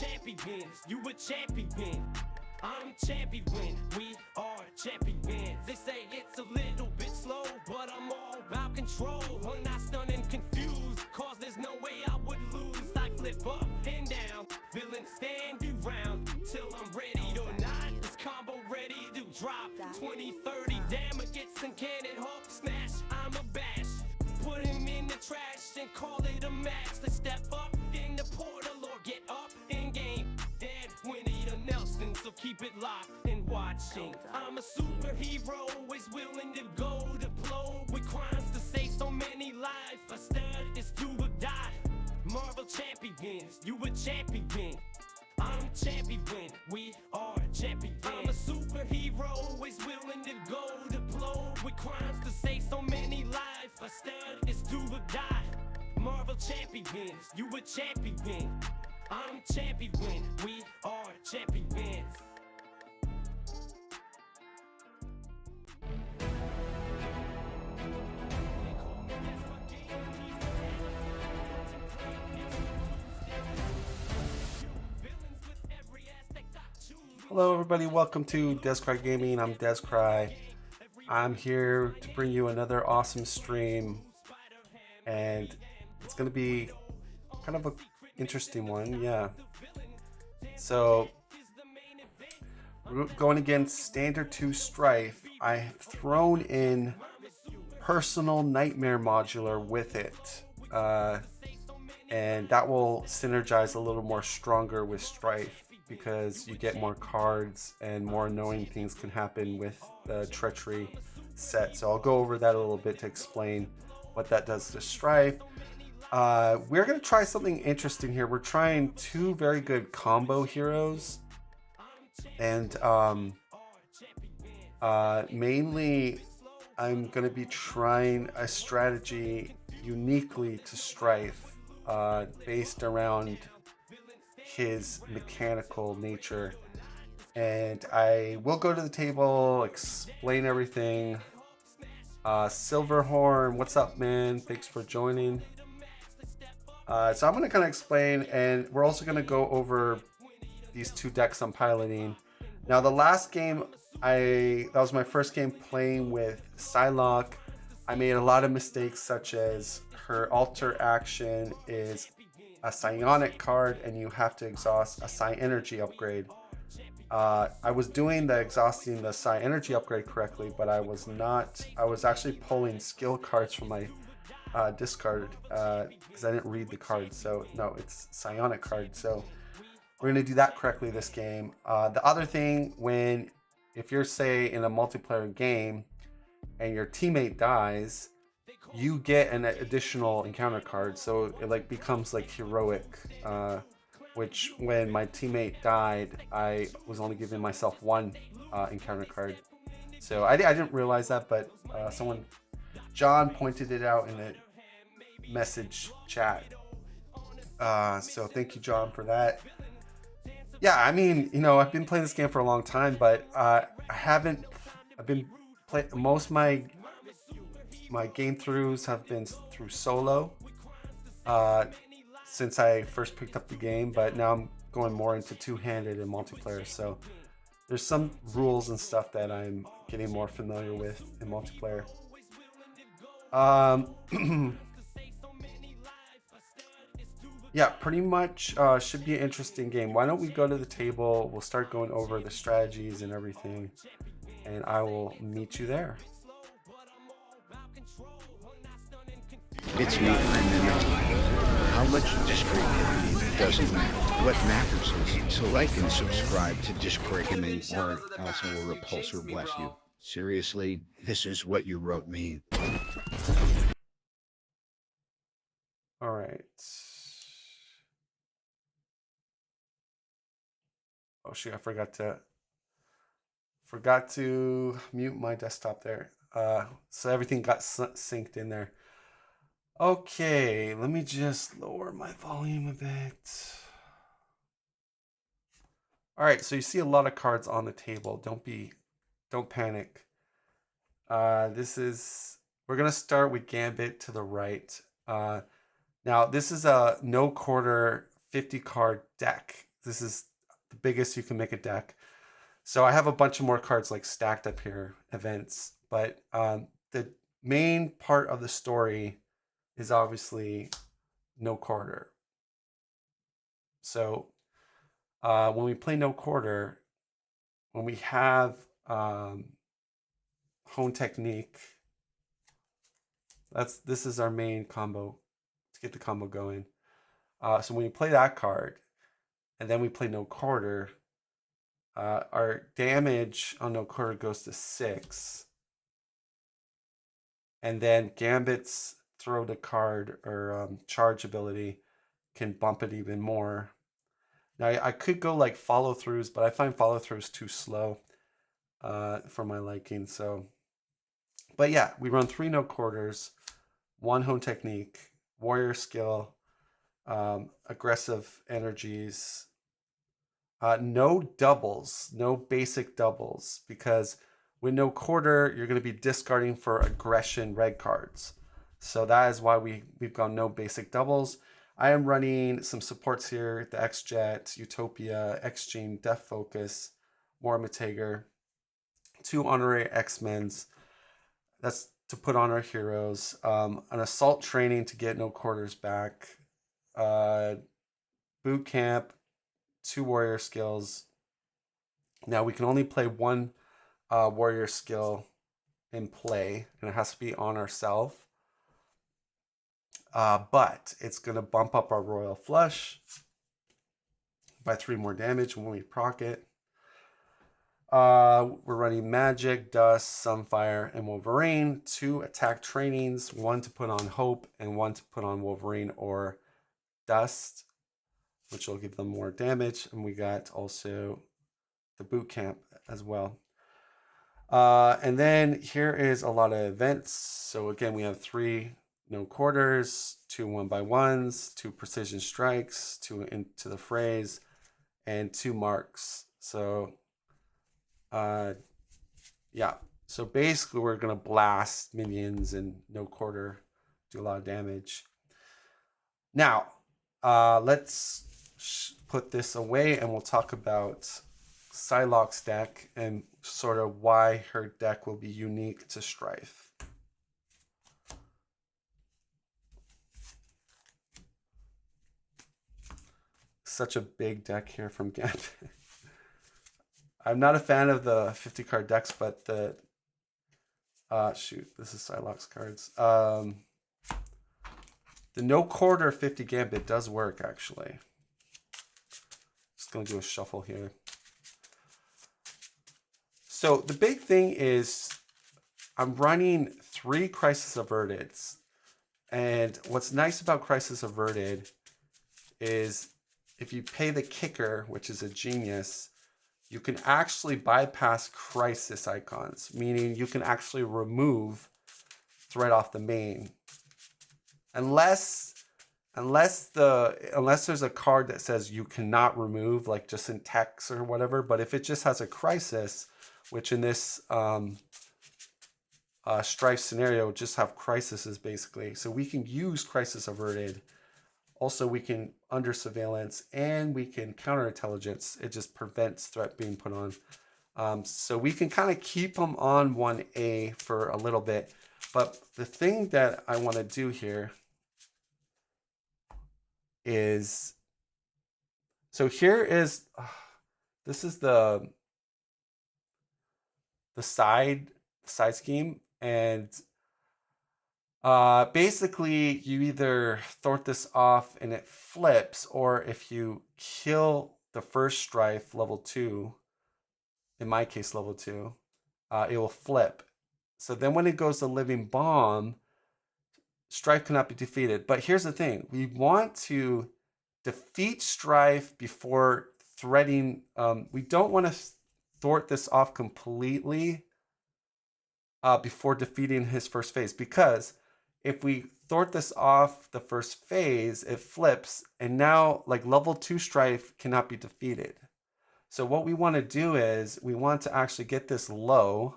champions, you a champion. I'm champion, we are champions. They say it's a little bit slow, but I'm all about control. I'm not stunned and confused, cause there's no way I would lose. I flip up and down, villain stand you round till I'm ready or not. This combo ready to drop 20, 30 damages and cannon hawk smash. I'm a bash, put him in the trash and call it a match. Let's step up in the portal or get up in game. Dead Winnie the Nelson, so keep it locked and watching. I'm a superhero, always willing to go to blow with crimes to save so many lives. A stud is do or die. Marvel champions, you a champion. I'm champion, we are champions. I'm a superhero, always willing to go to blow with crimes to save so many lives. A stud is do or die. Marvel champions, you a champion. I'm champion, we are champions. Hello everybody, welcome to Descry Gaming. I'm Descry. I'm here to bring you another awesome stream, and it's going to be kind of an interesting one, yeah. So, we're going against Standard 2 Stryfe. I've thrown in Personal Nightmare Modular with it, and that will synergize a little more stronger with Stryfe, because you get more cards and more annoying things can happen with the Treachery set. So I'll go over that a little bit to explain what that does to Stryfe. We're going to try something interesting here. We're trying two very good combo heroes. And mainly I'm going to be trying a strategy uniquely to Stryfe, based around his mechanical nature, and I will go to the table, explain everything. Silverhorn, what's up, man? Thanks for joining. So I'm going to kind of explain, and we're also going to go over these two decks I'm piloting. Now, the last game, that was my first game playing with Psylocke. I made a lot of mistakes, such as her alter action is a psionic card, and you have to exhaust a psi energy upgrade. I was doing the exhausting the psi energy upgrade correctly, but I was not. I was actually pulling skill cards from my discard, because I didn't read the card. So no, it's psionic card. So we're gonna do that correctly this game. The other thing, if you're, say, in a multiplayer game and your teammate dies, you get an additional encounter card, so it becomes heroic, which when my teammate died, I was only giving myself one encounter card. So I didn't realize that, but John pointed it out in the message chat. So thank you, John, for that. Yeah, I mean, I've been playing this game for a long time, but I've been playing most of my game throughs have been through solo, since I first picked up the game, but now I'm going more into two-handed and multiplayer. So there's some rules and stuff that I'm getting more familiar with in multiplayer. Yeah, pretty much should be an interesting game. Why don't we go to the table? We'll start going over the strategies and everything, and I will meet you there. It's me, I'm the known. How much you discreet can be doesn't matter. What matters is to like and subscribe to Discord Gaming, or else I will repulse or bless you. Seriously, this is what you wrote me. All right. Oh shoot, I forgot to mute my desktop there. So everything got synced in there. Okay, let me just lower my volume a bit. All right, so you see a lot of cards on the table. Don't panic. We're gonna start with Gambit to the right. Now this is a no quarter 50 card deck. This is the biggest you can make a deck. So I have a bunch of more cards like stacked up here, events. But the main part of the story is obviously no quarter. So when we play no quarter, when we have hone technique, this is our main combo to get the combo going. So when you play that card, and then we play no quarter, our damage on no quarter goes to 6. And then Gambit's throw the card or charge ability can bump it even more. Now I could go like follow throughs, but I find follow throughs too slow for my liking. So, but yeah, we run 3 no quarters, 1 hone technique, warrior skill, aggressive energies, no doubles, no basic doubles, because with no quarter, you're going to be discarding for aggression red cards. So that is why we've gone no basic doubles. I am running some supports here, the X-Jet, Utopia, X-Gene, Death Focus, Mormatager, 2 honorary X-Men's. That's to put on our heroes. An assault training to get no quarters back. Boot camp, 2 warrior skills. Now we can only play 1 warrior skill in play, and it has to be on ourselves. But it's going to bump up our royal flush by 3 more damage when we proc it. We're running magic, dust, sunfire, and Wolverine. 2 attack trainings, 1 to put on hope and 1 to put on Wolverine or dust, which will give them more damage. And we got also the boot camp as well. And then here is a lot of events. So again, we have 3 no quarters, 2 1x1s, 2 precision strikes, 2 into the phrase, and 2 marks. So yeah, so basically we're gonna blast minions and no quarter, do a lot of damage. Now let's put this away and we'll talk about Psylocke's deck and sort of why her deck will be unique to Stryfe. Such a big deck here from Gambit. I'm not a fan of the 50 card decks, but the shoot, this is Psylocke's cards. The no quarter 50 Gambit does work actually. Just gonna do a shuffle here. So the big thing is I'm running 3 Crisis Averteds. And what's nice about Crisis Averted is if you pay the kicker, which is a genius, you can actually bypass crisis icons, meaning you can actually remove threat off the main. Unless there's a card that says you cannot remove, like just in text or whatever, but if it just has a crisis, which in this Stryfe scenario just have crises basically. So we can use Crisis Averted. Also, we can under surveillance and we can counter intelligence. It just prevents threat being put on. So we can kind of keep them on 1A for a little bit. But the thing that I want to do here is, so here is, this is the side scheme, and basically you either thwart this off and it flips, or if you kill the first Stryfe level 2, in my case level 2, it will flip. So then when it goes to Living Bomb, Stryfe cannot be defeated. But here's the thing, we want to defeat Stryfe before threading. We don't want to thwart this off completely before defeating his first phase, because if we thwart this off the first phase, it flips, and now like level 2 Stryfe cannot be defeated. So what we want to do is we want to actually get this low,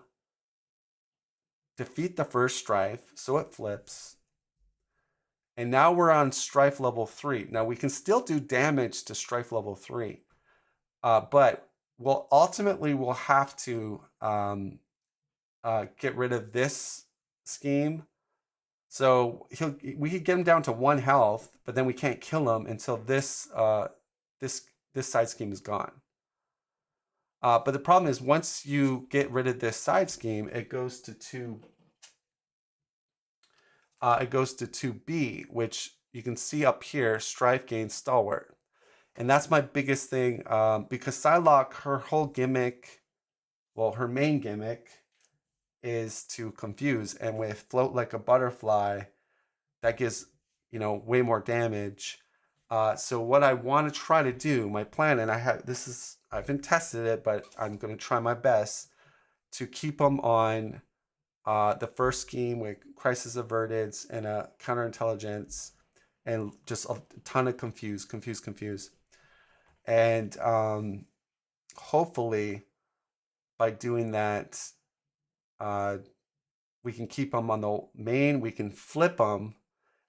defeat the first Stryfe, so it flips, and now we're on Stryfe level 3. Now we can still do damage to Stryfe level 3, But we'll have to get rid of this scheme. So we could get him down to 1 health, but then we can't kill him until this side scheme is gone. But the problem is once you get rid of this side scheme, it goes to 2. It goes to 2B, which you can see up here. Stryfe gains stalwart, and that's my biggest thing because Psylocke, her whole gimmick, well, her main gimmick is to confuse, and with float like a butterfly, that gives way more damage. So what I want to try to do, my plan, and I haven't tested it, but I'm going to try my best to keep them on the first scheme with crisis averted and a counterintelligence, and just a ton of confuse, and hopefully by doing that, we can keep them on the main. We can flip them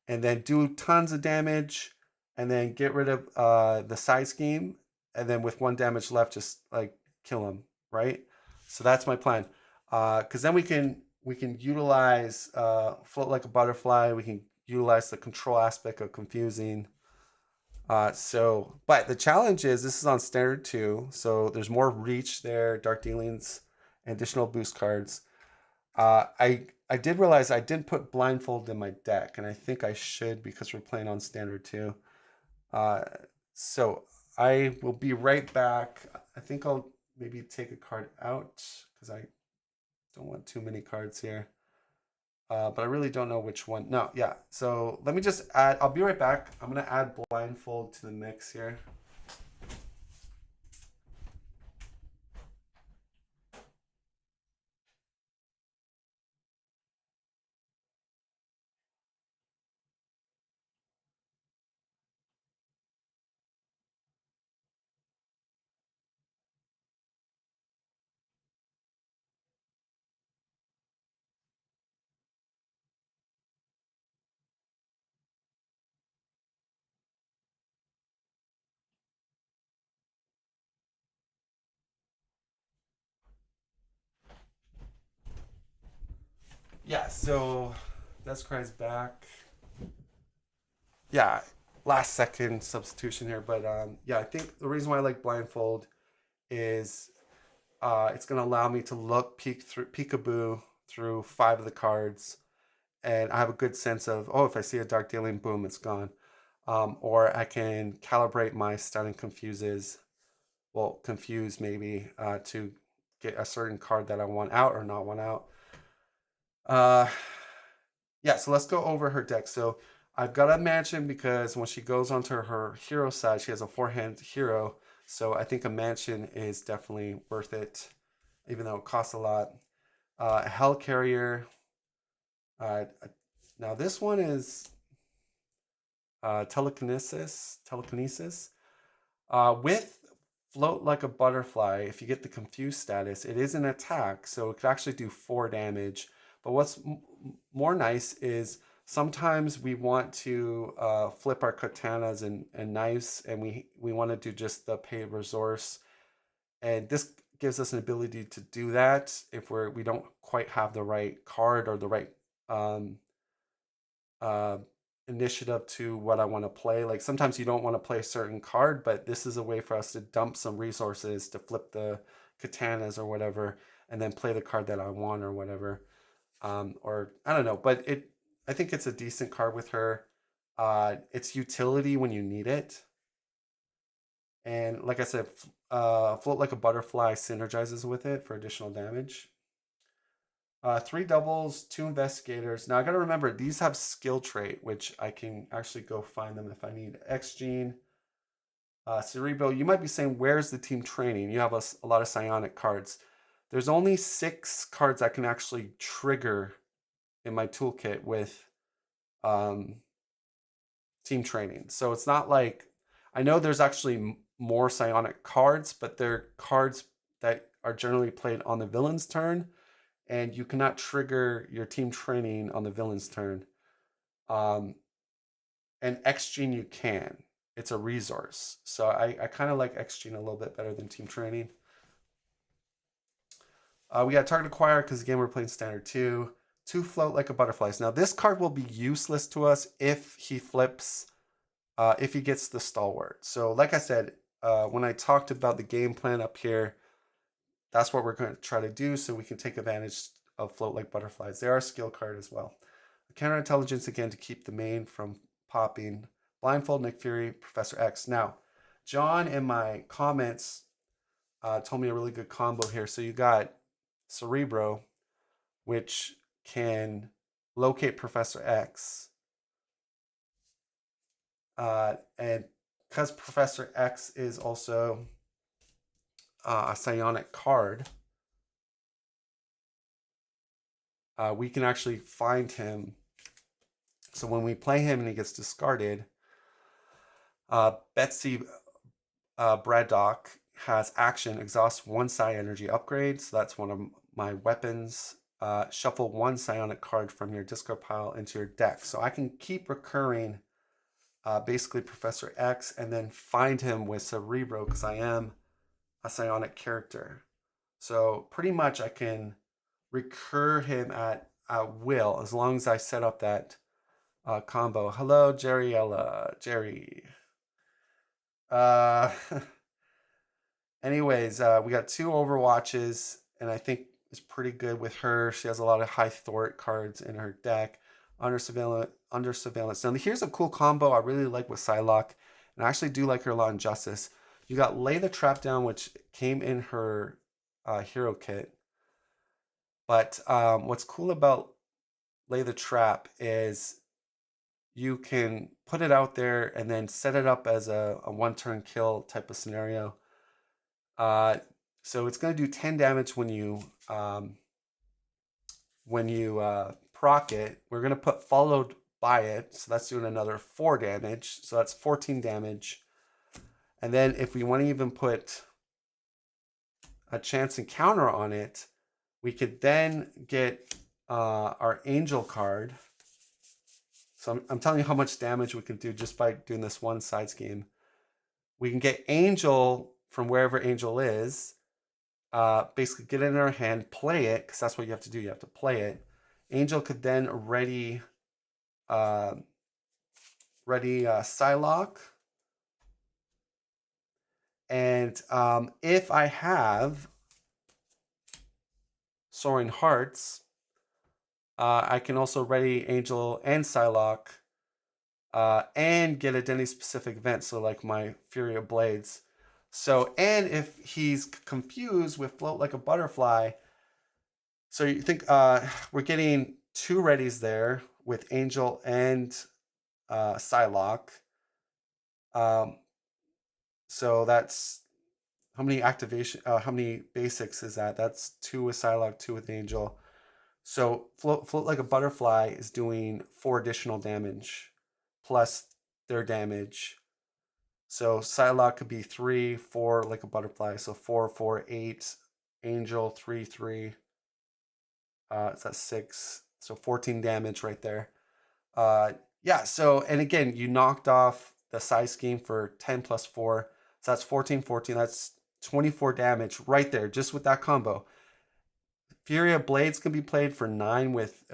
and then do tons of damage, and then get rid of the side scheme, and then with 1 damage left, just like kill him, right? So that's my plan. Because then we can utilize float like a butterfly. We can utilize the control aspect of confusing. But the challenge is this is on standard 2, so there's more reach there, dark dealings, and additional boost cards. I did realize I didn't put blindfold in my deck, and I think I should because we're playing on standard 2. So I will be right back. I think I'll maybe take a card out because I don't want too many cards here. But I really don't know which one. No, yeah. So let me just add. I'll be right back. I'm going to add blindfold to the mix here. Yeah, so that's Cry's back. Yeah, last second substitution here, but yeah, I think the reason why I like blindfold is it's gonna allow me to peekaboo through 5 of the cards, and I have a good sense of, oh, if I see a dark dealing, boom, it's gone. Or I can calibrate my stun and confuses, well, confuse maybe, to get a certain card that I want out or not want out. Yeah, so let's go over her deck. So I've got a mansion because when she goes onto her hero side, she has a 4-hand hero. So I think a mansion is definitely worth it, even though it costs a lot. Hell Carrier. Now this one is telekinesis. With float like a butterfly, if you get the confused status, it is an attack, so it could actually do 4 damage. But what's more nice is sometimes we want to flip our katanas and knives, and we want to do just the pay resource. And this gives us an ability to do that if we don't quite have the right card or the right initiative to what I want to play. Like sometimes you don't want to play a certain card, but this is a way for us to dump some resources to flip the katanas or whatever, and then play the card that I want or whatever. Or I don't know, but I think it's a decent card with her. It's utility when you need it. And like I said, float like a butterfly synergizes with it for additional damage. 3 doubles, 2 investigators. Now I gotta remember, these have skill trait, which I can actually go find them if I need. X-Gene. Cerebro, you might be saying, where's the team training? You have a lot of psionic cards. There's only 6 cards I can actually trigger in my toolkit with team training. So it's not like, I know there's actually more psionic cards, but they're cards that are generally played on the villain's turn, and you cannot trigger your team training on the villain's turn. And X-Gene you can. it's a resource. So I kind of like X Gene a little bit better than Team Training. We got Target Acquire because again we're playing Standard 2. 2 Float Like a Butterflies. Now this card will be useless to us if he flips, if he gets the Stalwart. So like I said, when I talked about the game plan up here, that's what we're going to try to do so we can take advantage of Float Like Butterflies. They are a skill card as well. Counterintelligence again to keep the main from popping. Blindfold, Nick Fury, Professor X. Now, John in my comments told me a really good combo here. So you got Cerebro, which can locate Professor X. And because Professor X is also a psionic card, we can actually find him. So when we play him and he gets discarded, Betsy Braddock has action, exhaust 1 psi energy upgrade. So that's one of my weapons. Shuffle 1 psionic card from your discard pile into your deck. So I can keep recurring basically Professor X and then find him with Cerebro because I am a psionic character. So pretty much I can recur him at will as long as I set up that combo. Hello, Jerryella. Jerry. Anyways, we got 2 Overwatches, and I think it's pretty good with her. She has a lot of high Thort cards in her deck. Under surveillance. Now, here's a cool combo I really like with Psylocke, and I actually do like her a lot in Justice. You got Lay the Trap Down, which came in her hero kit. But what's cool about Lay the Trap is you can put it out there and then set it up as a 1-turn kill type of scenario. So it's going to do 10 damage when you proc it. We're going to put followed by it. So that's doing another 4 damage. So that's 14 damage. And then if we want to even put a chance encounter on it, we could then get our Angel card. So I'm telling you how much damage we can do just by doing this one side scheme. We can get Angel from wherever Angel is, basically get it in our hand, play it, because that's what you have to do. You have to play it. Angel could then ready Psylocke. And if I have Soaring Hearts, I can also ready Angel and Psylocke and get identity-specific events, so like my Fury of Blades. So, and if he's confused with Float Like a Butterfly, so you think we're getting 2 readies there with Angel and Psylocke. So that's how many how many basics is that? That's 2 with Psylocke, 2 with Angel. So Float Like a Butterfly is doing 4 additional damage plus their damage. So Psylocke could be 3, 4 like a butterfly. So 4, 4, 8. Angel 3, 3. It's at 6. So 14 damage right there. Yeah. So, and again, you knocked off the size scheme for 10 plus 4. So that's 14, 14. That's 24 damage right there, just with that combo. Fury of Blades can be played for 9 with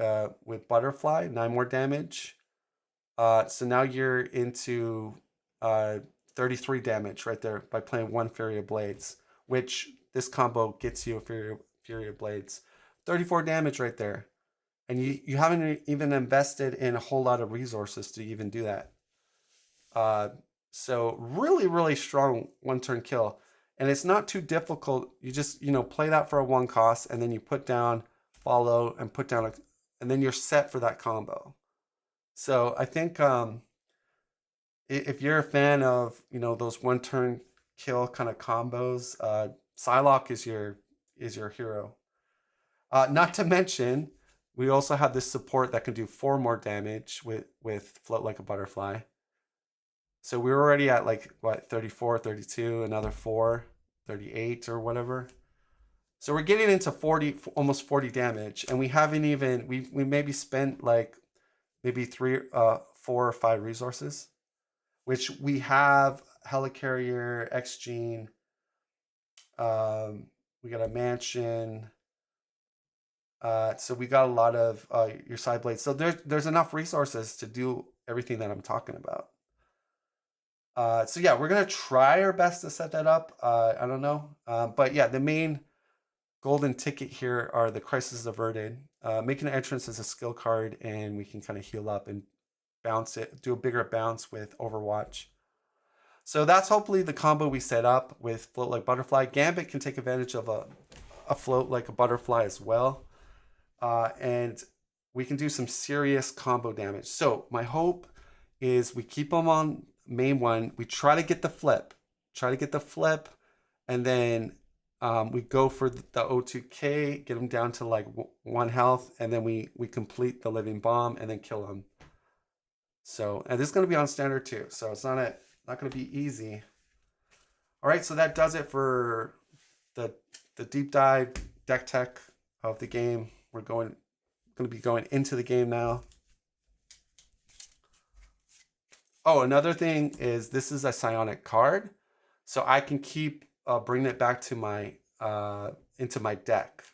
Butterfly, 9 more damage. So now you're into 33 damage right there by playing 1 Fury of Blades, which this combo gets you a Fury of Blades. 34 damage right there. And you haven't even invested in a whole lot of resources to even do that. So really, really strong 1-turn kill. And it's not too difficult. You just, play that for a 1 cost, and then you put down, follow, and put down, and then you're set for that combo. So I think if you're a fan of, those 1-turn kill kind of combos, Psylocke is your hero. Not to mention, we also have this support that can do 4 more damage with Float Like a Butterfly. So we're already at 34, 32, another 4, 38 or whatever. So we're getting into 40, almost 40 damage, and we haven't even, we maybe spent maybe 3, 4 or 5 resources. which we have Helicarrier, X-Gene, we got a Mansion. So we got a lot of your side blades. So there's enough resources to do everything that I'm talking about. So yeah, we're gonna try our best to set that up. I don't know, but yeah, the main golden ticket here are the crisis averted. Making an entrance as a skill card, and we can kind of heal up and bounce it, do a bigger bounce with Overwatch. So that's hopefully the combo we set up with Float Like Butterfly. Gambit can take advantage of a float like a butterfly as well. And we can do some serious combo damage. So my hope is we keep them on main one. We try to get the flip. And then we go for the O2K, get them down to like 1 health, and then we complete the living bomb and then kill them. So, and this is going to be on standard too, so it's not going to be easy. All right, so that does it for the deep dive deck tech of the game. We're going to be going into the game now. Oh, another thing is this is a psionic card, so I can keep bringing it back to my into my deck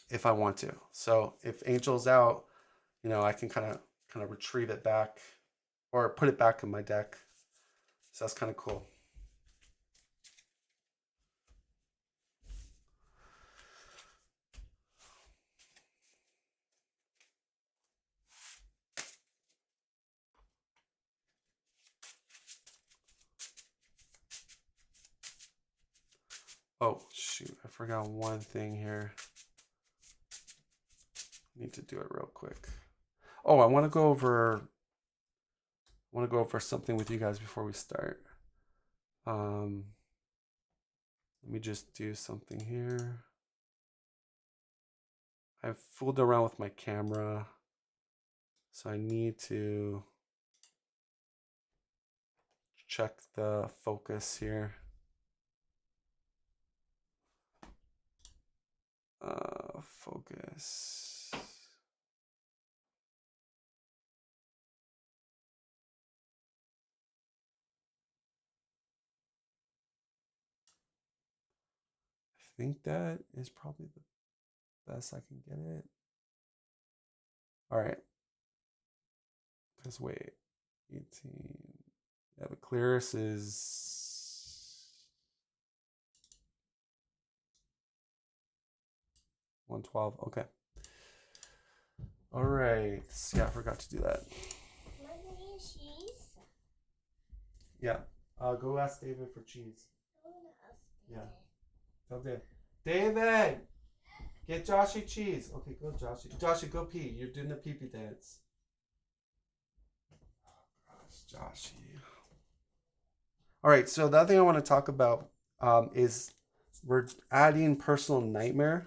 if I want to. So if Angel's out, you know, I can kind of retrieve it back or put it back in my deck. So that's kind of cool. Oh, shoot. I forgot one thing here. Need to do it real quick. Oh, I want to go over something with you guys before we start. Let me just do something here. I've fooled around with my camera, so I need to check the focus here. Focus. I think that is probably the best I can get it. All right. Because wait, 18. Yeah, the clearest is 112. Okay. All right. Yeah, I forgot to do that. Cheese? Yeah. Go ask David for cheese. Yeah. Tell David. David! Get Joshy cheese. Okay, go Joshy. Joshy, go pee. You're doing the pee-pee dance. Oh, gosh, Joshy. All right, so the other thing I want to talk about is we're adding Personal Nightmare,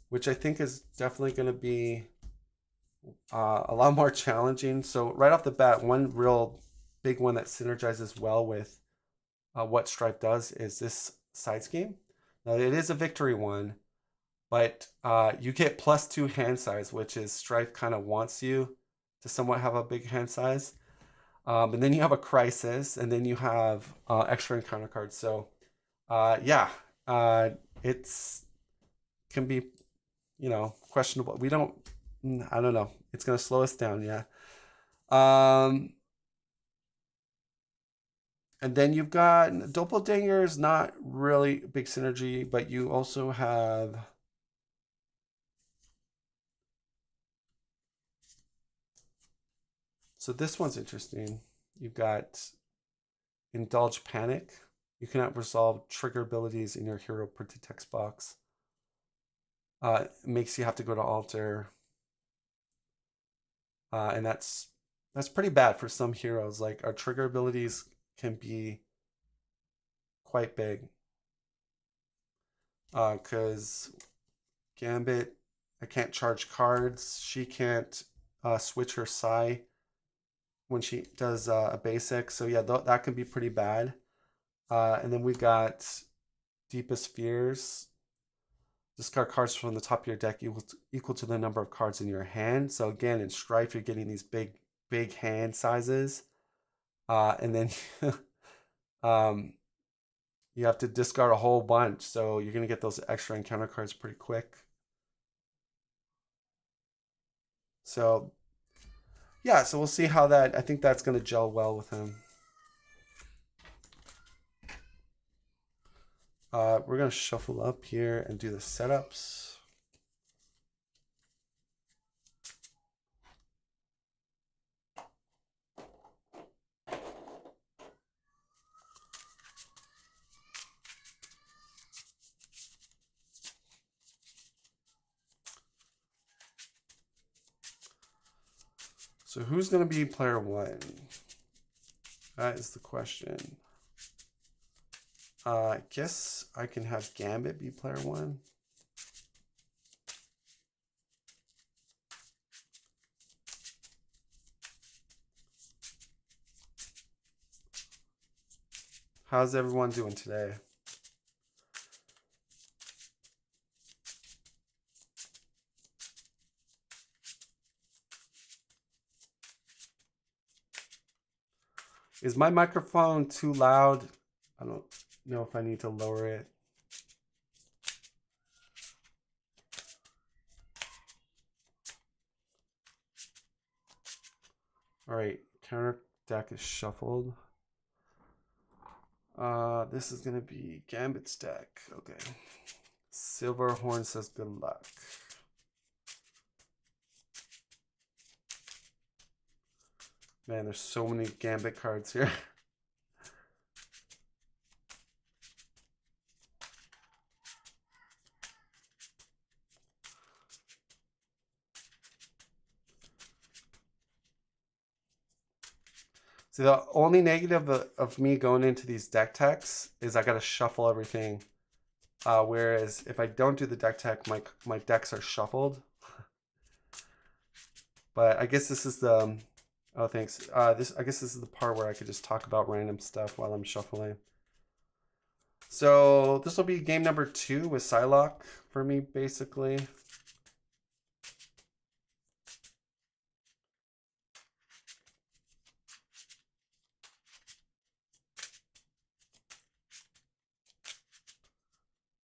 which I think is definitely going to be a lot more challenging. So right off the bat, one real big one that synergizes well with what Stryfe does is this side scheme. Now it is a victory one, but you get +2 hand size, which is Stryfe kind of wants you to somewhat have a big hand size. And then you have a crisis, and then you have extra encounter cards. So yeah, it's can be, you know, questionable. I don't know. It's gonna slow us down, yeah. And then you've got Doppeldanger's not really big synergy, but you also have so this one's interesting. You've got Indulge Panic. You cannot resolve trigger abilities in your hero printed text box. It makes you have to go to altar. And that's pretty bad for some heroes. Like our trigger abilities can be quite big. Because Gambit, I can't charge cards. She can't switch her psi when she does a basic. So yeah, that can be pretty bad. And then we got Deepest Fears. Discard cards from the top of your deck equal to the number of cards in your hand. So again, in Stryfe, you're getting these big hand sizes. And then um, you have to discard a whole bunch. So you're going to get those extra encounter cards pretty quick. So yeah, so we'll see how that, I think that's going to gel well with him. We're going to shuffle up here and do the setups. So who's going to be player one? That is the question. I guess I can have Gambit be player one. How's everyone doing today? Is my microphone too loud? I don't know if I need to lower it. All right, counter deck is shuffled. This is gonna be Gambit's deck. Okay. Silverhorn says good luck. Man, there's so many Gambit cards here. See, the only negative of me going into these deck techs is I gotta shuffle everything. Whereas if I don't do the deck tech, my decks are shuffled. But I guess this is the oh thanks. I guess this is the part where I could just talk about random stuff while I'm shuffling. So this will be game number 2 with Psylocke for me, basically.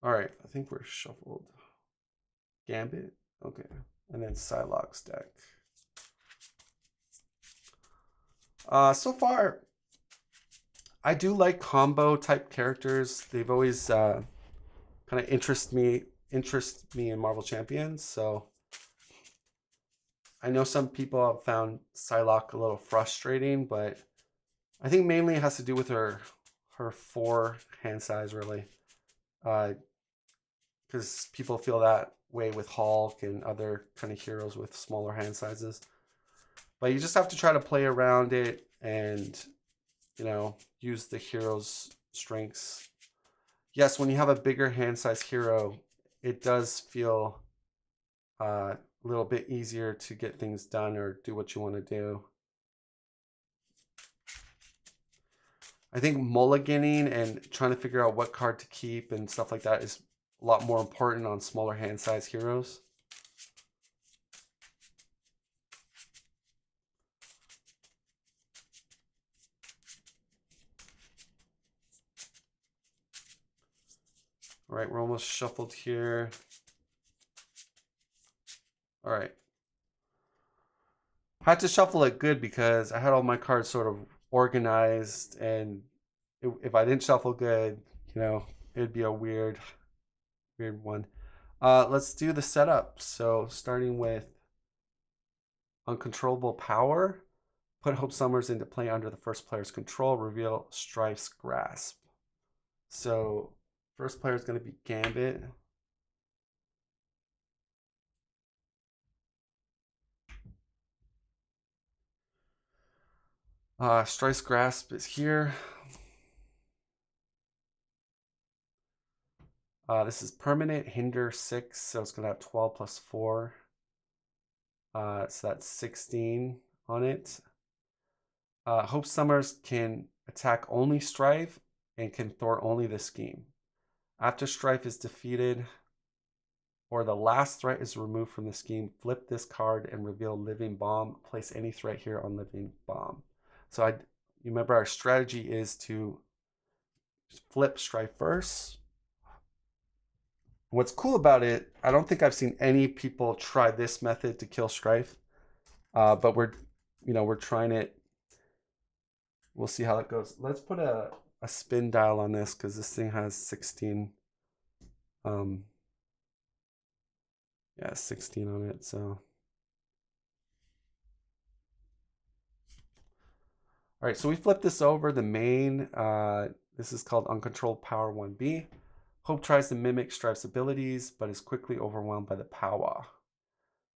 All right, I think we're shuffled. Gambit, okay, and then Psylocke's deck. So far, I do like combo type characters. They've always kind of interest me in Marvel Champions. So I know some people have found Psylocke a little frustrating, but I think mainly it has to do with her 4 hand size, really. Because people feel that way with Hulk and other kind of heroes with smaller hand sizes. But you just have to try to play around it and, you know, use the hero's strengths. Yes, when you have a bigger hand size hero, it does feel a little bit easier to get things done or do what you want to do. I think mulliganing and trying to figure out what card to keep and stuff like that is a lot more important on smaller hand size heroes. All right, we're almost shuffled here. All right. I had to shuffle it good because I had all my cards sort of organized, and if I didn't shuffle good, you know, it'd be a weird one. Let's do the setup. So starting with Uncontrollable Power, put Hope Summers into play under the first player's control, reveal Stryfe's Grasp. So first player is going to be Gambit. Stryfe's Grasp is here. This is permanent, hinder 6, so it's going to have 12 plus 4. So that's 16 on it. Hope Summers can attack only Stryfe and can thwart only the scheme. After Stryfe is defeated or the last threat is removed from the scheme, flip this card and reveal Living Bomb. Place any threat here on Living Bomb. So remember our strategy is to flip Stryfe first. What's cool about it, I don't think I've seen any people try this method to kill Stryfe, but we're trying it. We'll see how it goes. Let's put a spin dial on this because this thing has 16. Yeah, 16 on it. So, all right. So we flip this over. The main. This is called Uncontrolled Power 1B. Hope tries to mimic Stryfe's abilities, but is quickly overwhelmed by the power.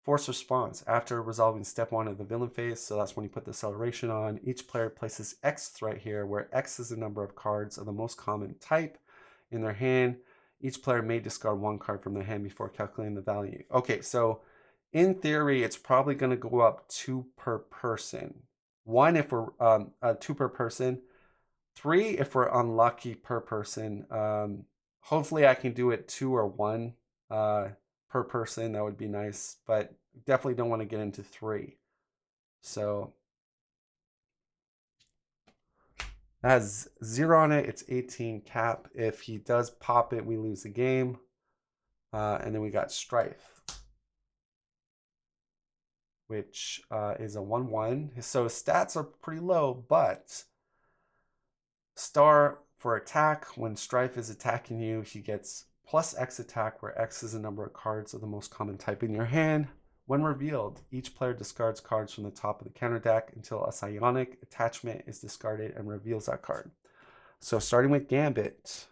Force response. After resolving step 1 of the villain phase, so that's when you put the acceleration on, each player places X right here, where X is the number of cards of the most common type in their hand. Each player may discard 1 card from their hand before calculating the value. Okay, so in theory, it's probably going to go up 2 per person. 1 if we're 2 per person. 3 if we're unlucky per person. Hopefully I can do it 2 or 1 per person. That would be nice, but definitely don't want to get into 3. So that has 0 on it. It's 18 cap. If he does pop it, we lose the game. And then we got Stryfe, which is a 1/1. So his stats are pretty low, but star for attack. When Stryfe is attacking you, he gets plus X attack, where X is the number of cards of the most common type in your hand. When revealed, each player discards cards from the top of the counter deck until a psionic attachment is discarded and reveals that card. So starting with Gambit,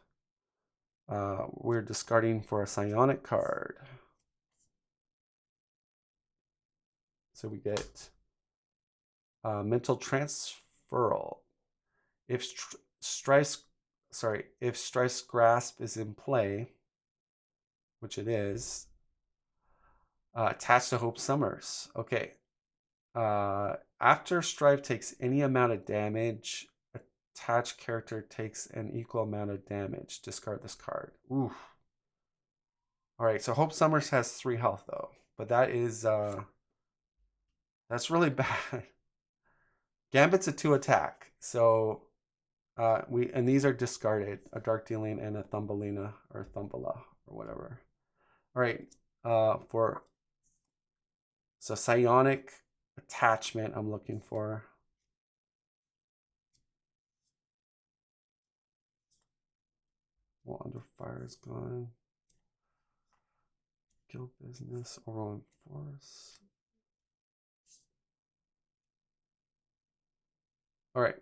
we're discarding for a psionic card. So we get mental transferal. If Stryfe's grasp is in play, which it is, attached to Hope Summers. Okay. After Stryfe takes any amount of damage, attached character takes an equal amount of damage. Discard this card. Oof. All right, so Hope Summers has 3 health though, but that is that's really bad. Gambit's a 2 attack, so and these are discarded: a Dark Dealing and a Thumbelina or Thumbala or whatever. All right, so psionic attachment I'm looking for. Well, under fire is gone. Guild business, overall force. All right.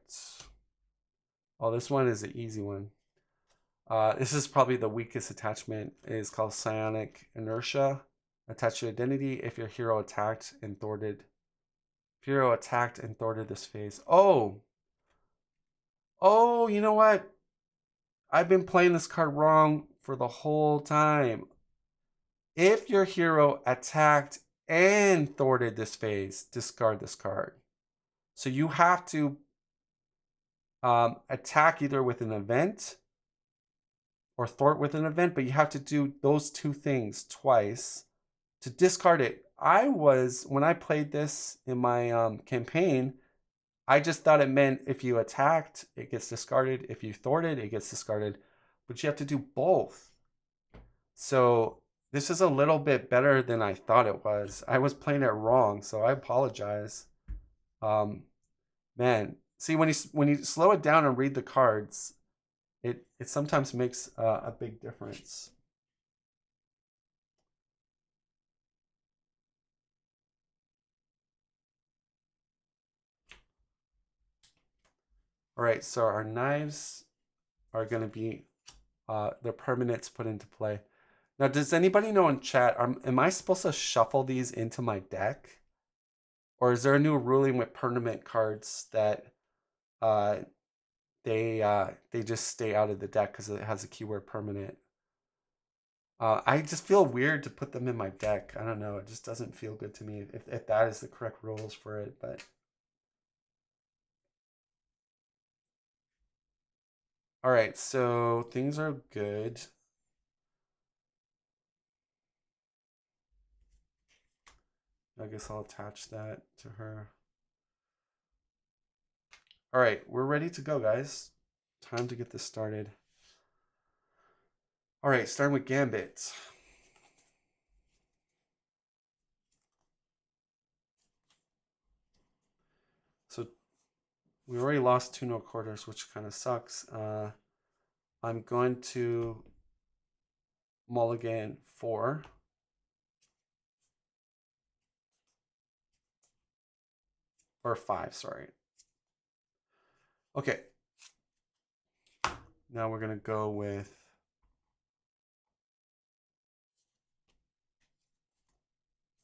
Oh, this one is an easy one. This is probably the weakest attachment. It is called psionic inertia. Attach to identity if your hero attacked and thwarted. If your hero attacked and thwarted this phase. Oh, you know what? I've been playing this card wrong for the whole time. If your hero attacked and thwarted this phase, discard this card. So you have to attack either with an event or thwart with an event, but you have to do those 2 things twice to discard it. When I played this in my campaign, I just thought it meant if you attacked, it gets discarded. If you thwarted, it gets discarded. But you have to do both. So this is a little bit better than I thought it was. I was playing it wrong, so I apologize. Man, see, when you slow it down and read the cards, it sometimes makes a big difference. All right, so our knives are going to be the permanents put into play. Now, does anybody know in chat, am I supposed to shuffle these into my deck? Or is there a new ruling with permanent cards that they just stay out of the deck because it has a keyword permanent? I just feel weird to put them in my deck. I don't know. It just doesn't feel good to me if that is the correct rules for it. But all right, so things are good. I guess I'll attach that to her. All right, we're ready to go, guys. Time to get this started. All right, starting with Gambit. So we already lost 2 no quarters, which kind of sucks. I'm going to mulligan 4. Or 5, sorry. Okay. Now we're going to go with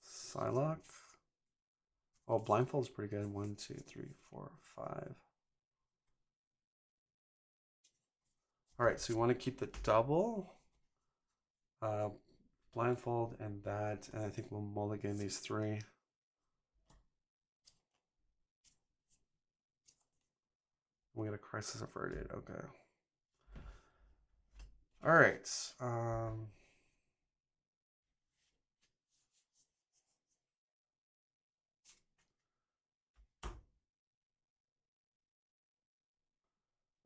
Psylocke. Oh, blindfold's pretty good. 1, 2, 3, 4, 5. All right, so we want to keep the double, blindfold, and that, and I think we'll mulligan these 3. We got a crisis averted. Okay. All right.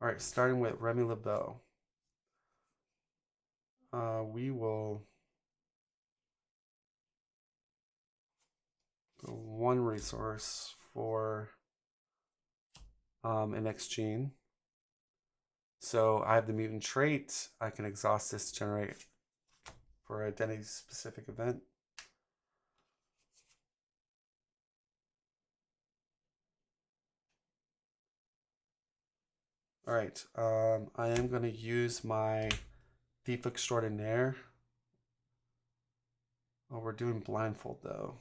All right, starting with Remy LeBeau. We will go 1 resource for an X gene. So I have the mutant trait. I can exhaust this to generate for an identity specific event. All right, I am going to use my Thief Extraordinaire. Oh, we're doing blindfold though.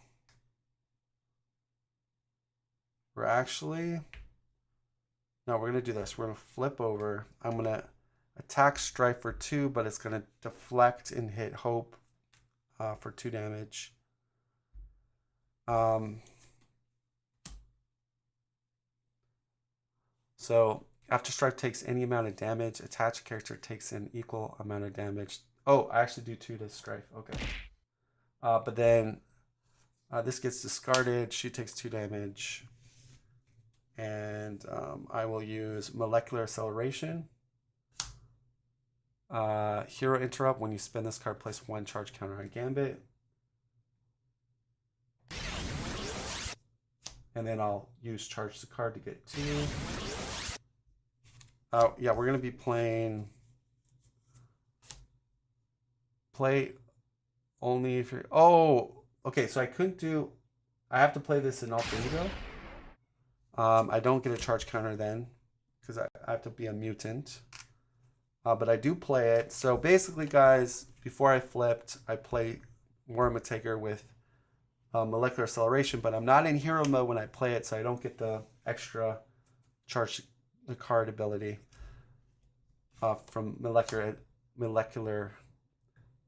We're actually, no, we're going to do this. We're going to flip over. I'm going to attack Stryfe for 2, but it's going to deflect and hit Hope for 2 damage. So after Stryfe takes any amount of damage, attached character takes an equal amount of damage. Oh, I actually do 2 to Stryfe. Okay. But then this gets discarded. She takes 2 damage. And I will use Molecular Acceleration. Hero Interrupt. When you spend this card, place 1 charge counter on Gambit. And then I'll use Charge the card to get 2. Oh, yeah, we're going to be playing... Play only if you're... Oh, okay, so I couldn't do... I have to play this in Alter Ego. I don't get a charge counter then, because I have to be a mutant. But I do play it. So basically, guys, before I flipped, I play Worm Taker with Molecular Acceleration, but I'm not in hero mode when I play it, so I don't get the extra charge the card ability from molecular.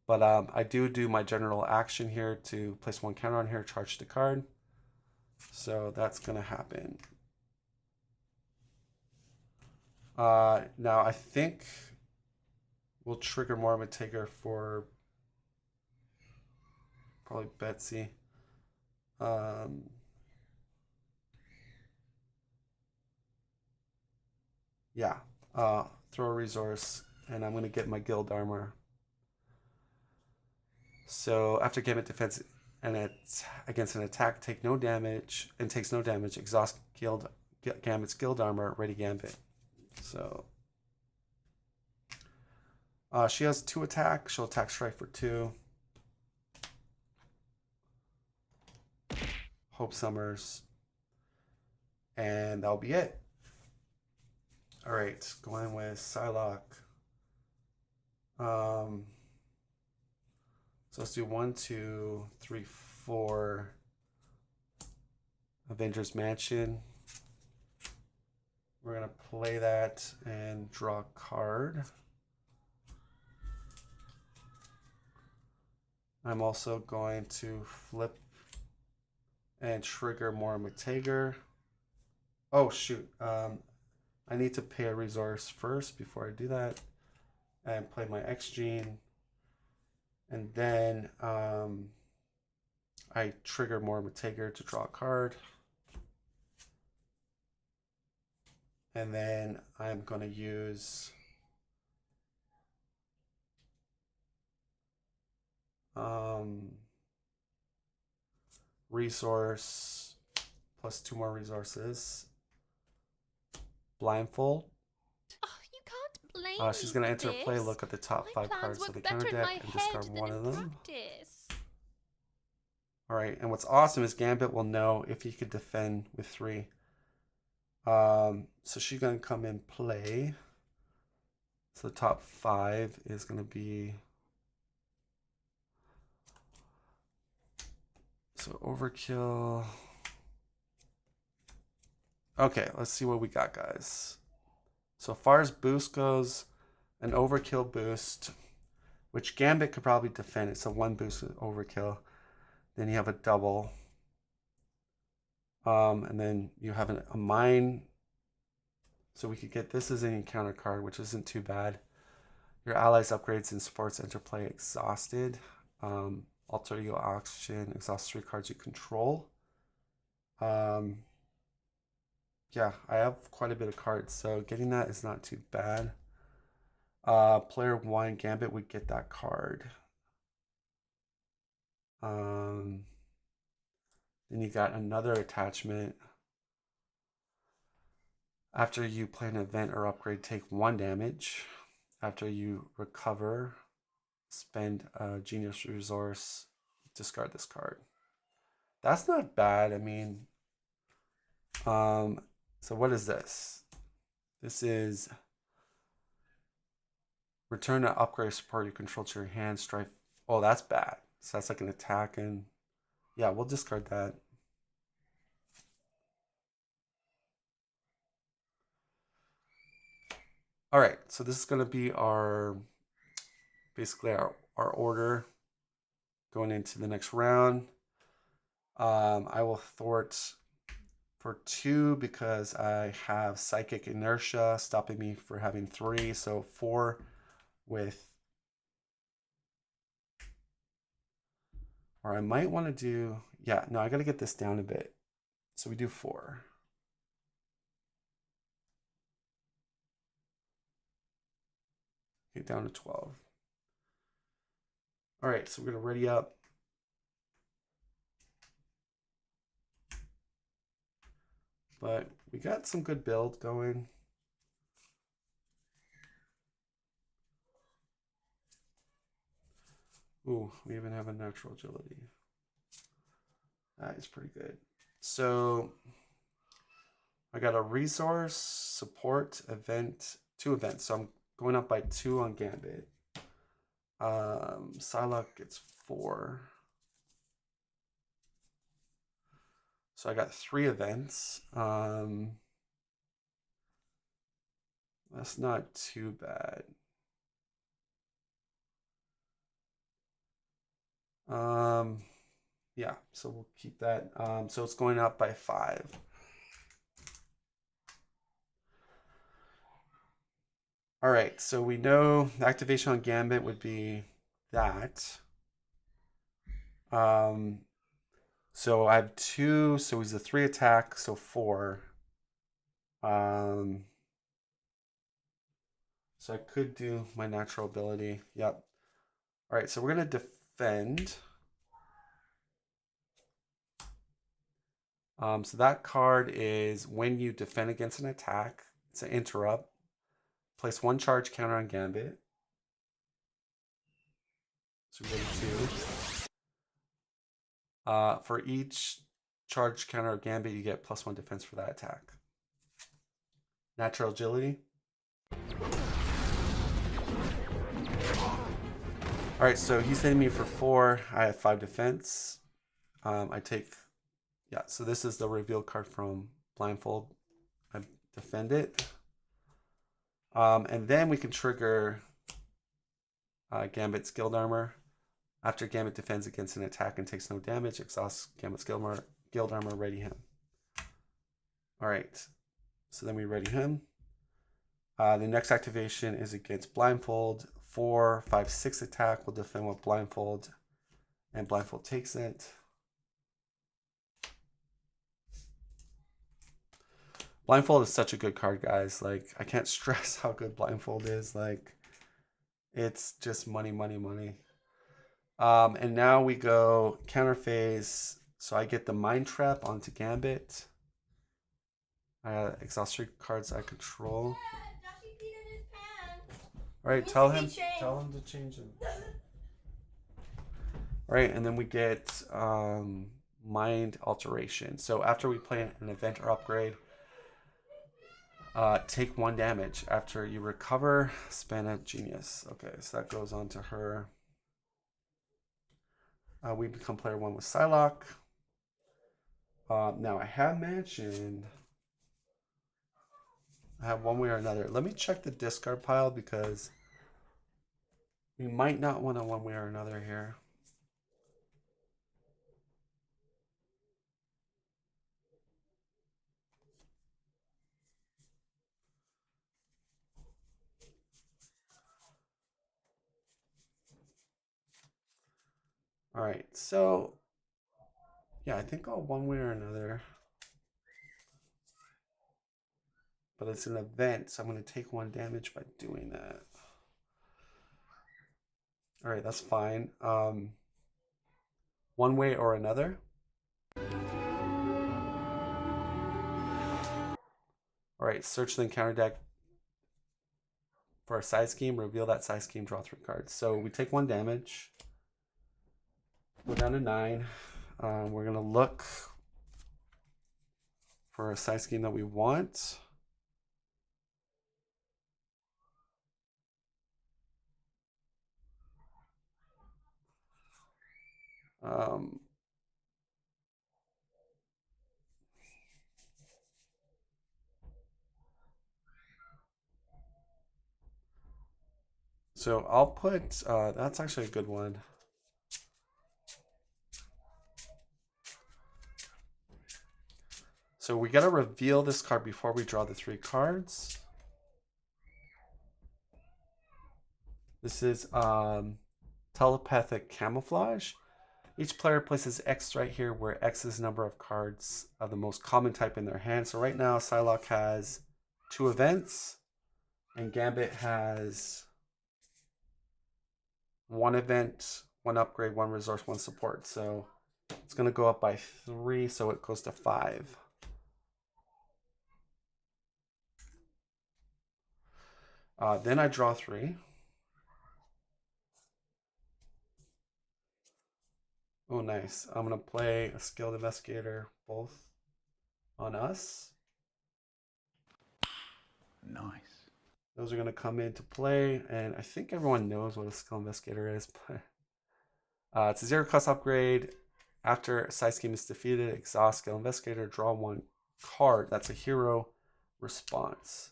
But I do my general action here to place 1 counter on here, charge the card. So that's going to happen. Now I think we'll trigger Mormon Taker for probably Betsy. Yeah, throw a resource, and I'm going to get my guild armor. So after Gambit defense and it's against an attack, take no damage and takes no damage. Exhaust Gambit's guild armor. Ready Gambit. So she has 2 attack. She'll attack Stryfe for 2. Hope Summers, and that'll be it. All right, going with Psylocke. So let's do 1, 2, 3, 4. Avengers Mansion. We're gonna play that and draw a card. I'm also going to flip and trigger Mormon Taker. Oh shoot, I need to pay a resource first before I do that, and play my X gene, and then I trigger Mormon Taker to draw a card, And then I'm going to use resource plus 2 more resources. Blindfold. Oh, you can't blame She's me going to for enter play, this. look at the top My 5 plans cards of work the better counter in my deck and head discard than one in of them. practice. Alright, and what's awesome is Gambit will know if he could defend with 3. So she's going to come in play. So the top 5 is going to be... So overkill. Okay, let's see what we got, guys. So far as boost goes, an overkill boost, which Gambit could probably defend. It's a 1 boost overkill. Then you have a double. And then you have a mine. So we could get this as an encounter card, which isn't too bad. Your allies' upgrades and supports enter play exhausted. Alter ego auction, exhaust 3 cards you control. Yeah, I have quite a bit of cards, so getting that is not too bad. Player 1 Gambit would get that card. Then you got another attachment. After you play an event or upgrade, take 1 damage. After you recover, spend a genius resource, discard this card. That's not bad. I mean, so what is this? This is return an upgrade support you control to your hand. Stryfe. Oh, that's bad. So that's like an attack, and yeah, we'll discard that. All right, so this is going to be basically our order going into the next round. I will thwart for 2 because I have psychic inertia stopping me for having 3. So 4 with, or I might want to do, yeah, no, I got to get this down a bit. So we do 4. Get down to 12. All right, so we're going to ready up. But we got some good build going. Ooh, we even have a natural agility. That is pretty good. So I got a resource, support, event, 2 events. So I'm going up by 2 on Gambit. Psylocke gets 4. So I got 3 events. That's not too bad. Yeah, so we'll keep that. So it's going up by 5. All right, so we know the activation on Gambit would be that. So I have 2, so he's a 3 attack, so 4. So I could do my natural ability. Yep. All right, so we're going to defend. So that card is when you defend against an attack, it's an interrupt. Place 1 charge counter on Gambit. So we go to 2. For each charge counter of Gambit, you get +1 defense for that attack. Natural agility. All right, so he's hitting me for 4. I have 5 defense. I take, yeah, so this is the reveal card from Blindfold. I defend it. And then we can trigger Gambit's Guild Armor. After Gambit defends against an attack and takes no damage, exhausts Gambit's Guild Armor, ready him. All right, so then we ready him. The next activation is against Blindfold. 4, 5, 6 attack will defend with Blindfold, and Blindfold takes it. Blindfold is such a good card, guys. Like, I can't stress how good Blindfold is. Like, it's just money, money, money. And now we go counter phase. So I get the Mind Trap onto Gambit. I exhaust 3 cards I control. All right, tell him to change them. All right, and then we get Mind Alteration. So after we play an event or upgrade, take 1 damage. After you recover, spend a Genius. Okay, so that goes on to her. We become player 1 with Psylocke. Now I have mentioned I have one way or another. Let me check the discard pile because we might not want to one way or another here. All right, so yeah, I think I'll one way or another. But it's an event, so I'm going to take 1 damage by doing that. All right, that's fine. One way or another. All right, search the encounter deck for a side scheme. Reveal that side scheme, draw 3 cards. So we take 1 damage. Go down to 9. We're going to look for a side scheme that we want. So I'll put, that's actually a good one. So we got to reveal this card before we draw the 3 cards. This is Telepathic Camouflage. Each player places X right here where X is the number of cards of the most common type in their hand. So right now, Psylocke has 2 events and Gambit has 1 event, 1 upgrade, 1 resource, 1 support. So it's going to go up by 3, so it goes to 5. Then I draw 3. Oh, nice. I'm going to play a Skilled Investigator both on us. Nice. Those are going to come into play, and I think everyone knows what a Skilled Investigator is, but it's a 0-cost upgrade. After a side scheme is defeated, exhaust Skilled Investigator, draw 1 card. That's a hero response.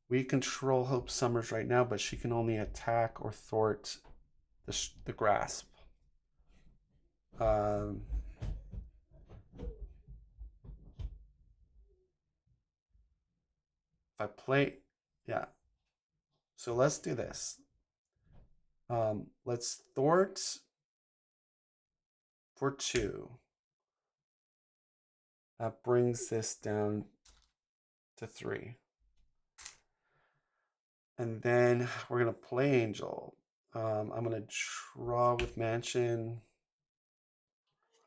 We control Hope Summers right now, but she can only attack or thwart the grasp. If I play, yeah. So let's do this. Let's thwart for 2. That brings this down to 3. And then we're going to play Angel. I'm going to draw with Mansion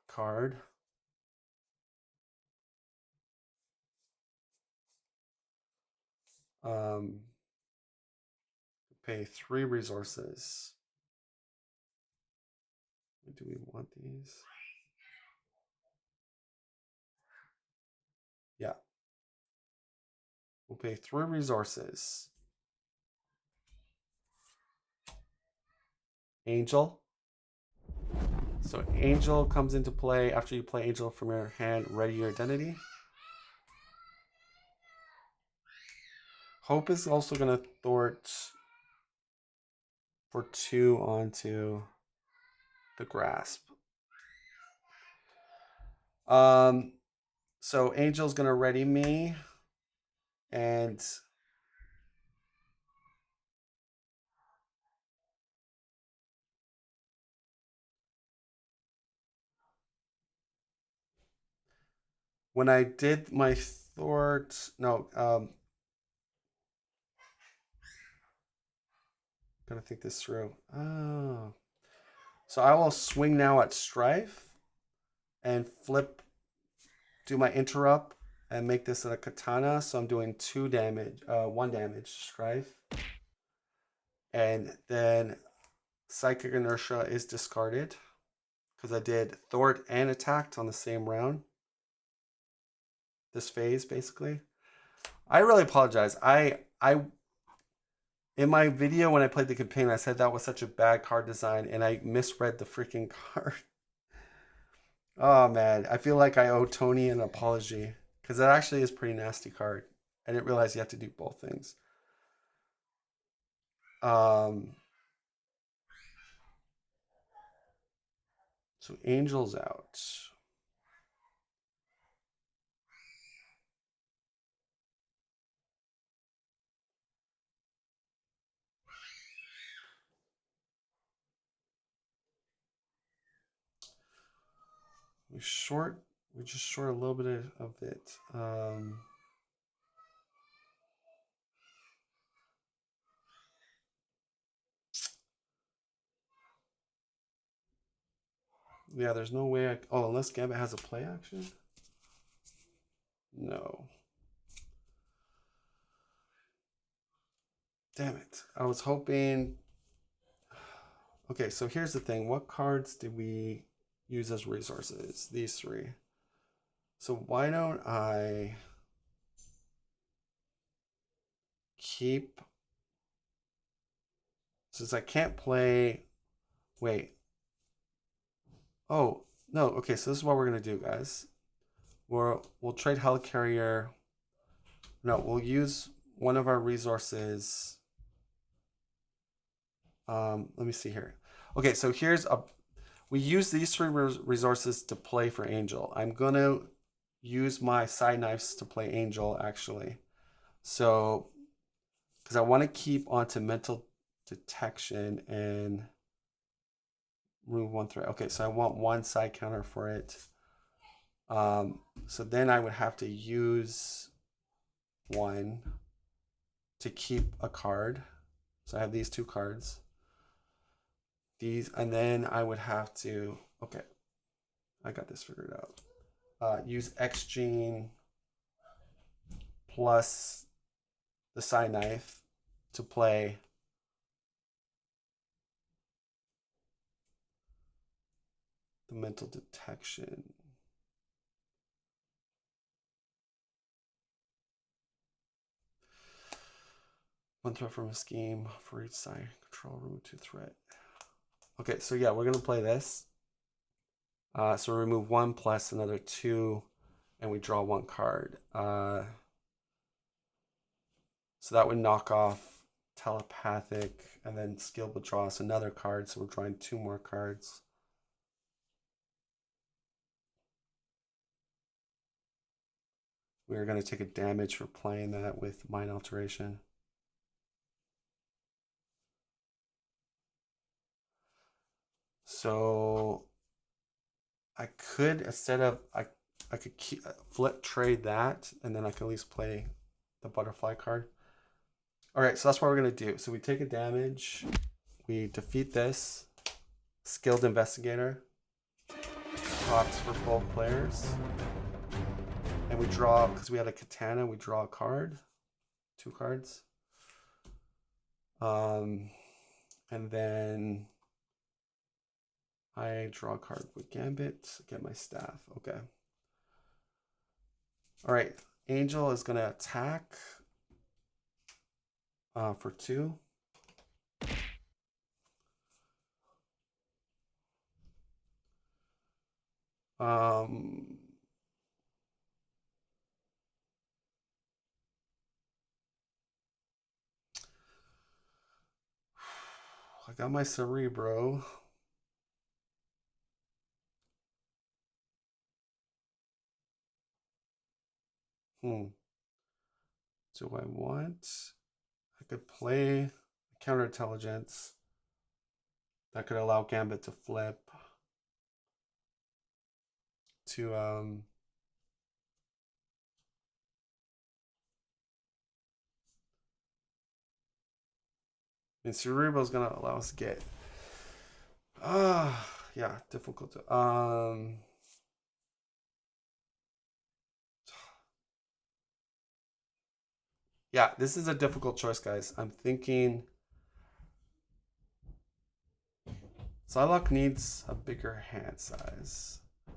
card. Pay 3 resources. Do we want these? Yeah. We'll pay 3 resources. Angel. So Angel comes into play after you play Angel from your hand, ready your identity. Hope is also going to thwart for 2 onto the grasp. So Angel's going to ready me, and when I did my thought, no, gotta think this through. Oh, so I will swing now at Stryfe and flip, do my interrupt and make this a katana. So I'm doing 2 damage, 1 damage Stryfe, and then psychic inertia is discarded because I did thwart and attacked on the same round. This phase basically. I really apologize. I in my video when I played the campaign, I said that was such a bad card design, and I misread the freaking card. Oh man, I feel like I owe Tony an apology because it actually is a pretty nasty card. I didn't realize you have to do both things. So Angel's out. We just short a little bit of it. Yeah, there's no way oh, unless Gambit has a play action? No. Damn it. I was hoping. Okay, so here's the thing. What cards did we use as resources? These 3. So why don't I keep, since I can't play, wait. Oh, no. Okay, so this is what we're going to do, guys. We'll trade Helicarrier. No, we'll use one of our resources. Let me see here. Okay, so we use these 3 resources to play for Angel. I'm going to use my side knives to play Angel, actually. So, because I want to keep onto mental detection and remove 1 threat. Okay, so I want 1 side counter for it. So then I would have to use 1 to keep a card. So I have these 2 cards. And then I would have to, okay, I got this figured out. Use X Gene plus the side knife to play the mental detection. One threat from a scheme for each side. Control, remove 2 threat. Okay, so yeah, we're gonna play this. So we remove 1 plus another 2, and we draw 1 card. So that would knock off telepathic, and then skill would draw us another card. So we're drawing 2 more cards. We're gonna take a damage for playing that with mind alteration. So I could, instead of, I could flip trade that, and then I can at least play the butterfly card. All right, so that's what we're gonna do. So we take a damage, we defeat this skilled investigator, props for both players, and we draw, because we had a katana, we draw a card, 2 cards, and then I draw a card with Gambit, get my staff. Okay. All right, Angel is gonna attack for 2. I got my Cerebro. Do I want? I could play counterintelligence. That could allow Gambit to flip to mean, Cerebral is gonna allow us to get. Yeah, difficult to. Yeah, this is a difficult choice, guys. I'm thinking Psylocke needs a bigger hand size. I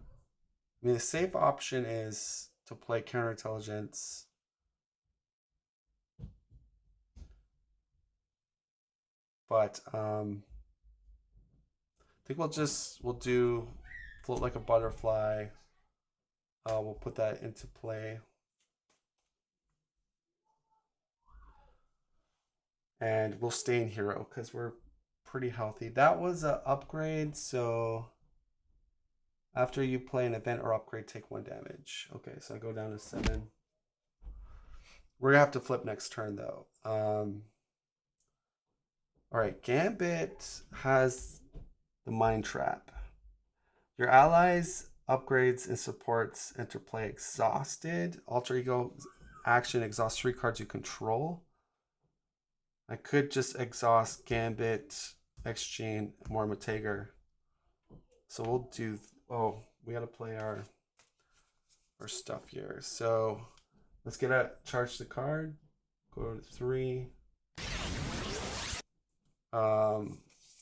mean, the safe option is to play counterintelligence. But I think we'll do float like a butterfly. We'll put that into play. And we'll stay in hero because we're pretty healthy. That was an upgrade, so after you play an event or upgrade, take 1 damage. Okay, so I go down to 7. We're gonna have to flip next turn though. All right, Gambit has the Mind Trap. Your allies, upgrades, and supports enter play exhausted. Alter Ego action exhaust 3 cards you control. I could just exhaust Gambit, Exchange, Mormatager. So we'll do. Oh, we gotta play our stuff here. So let's get a charge the card. Go to 3.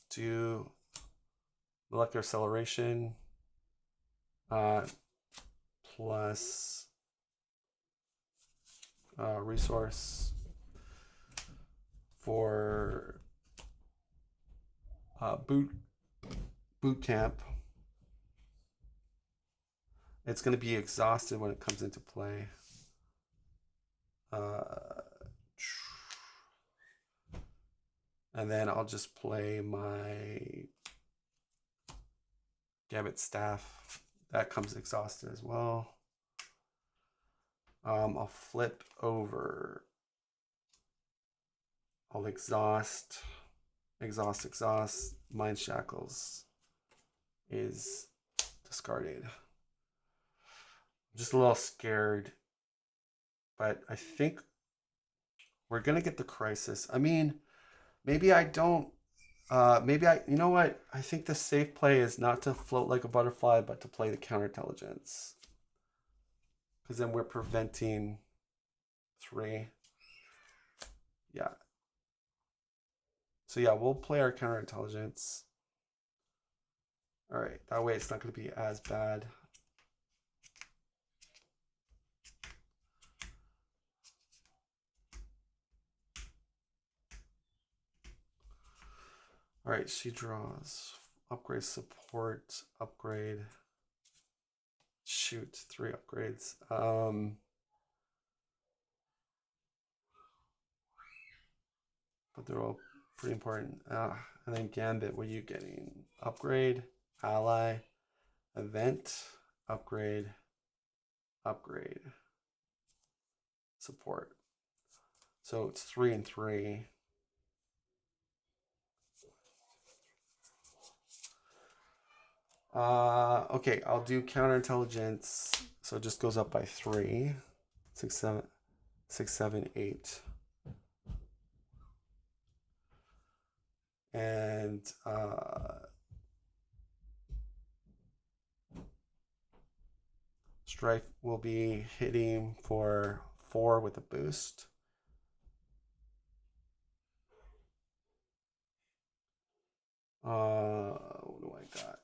Do molecular acceleration. Plus resource for boot camp. It's going to be exhausted when it comes into play. And then I'll just play my Gambit Staff. That comes exhausted as well. I'll flip over. I'll exhaust. Mind Shackles is discarded. I'm just a little scared, but I think we're gonna get the Crisis. I mean, maybe I don't. You know what? I think the safe play is not to float like a butterfly, but to play the counterintelligence. Because then we're preventing 3. Yeah. So yeah, we'll play our counterintelligence. All right, that way it's not going to be as bad. All right, she draws. Upgrade support, upgrade. Shoot, 3 upgrades. But they're all pretty important. And then Gambit, what are you getting? Upgrade, ally, event, upgrade, support. So it's 3 and 3. Okay, I'll do counterintelligence. So it just goes up by 3. 6, 7, 8. And Stryfe will be hitting for 4 with a boost. What do I got?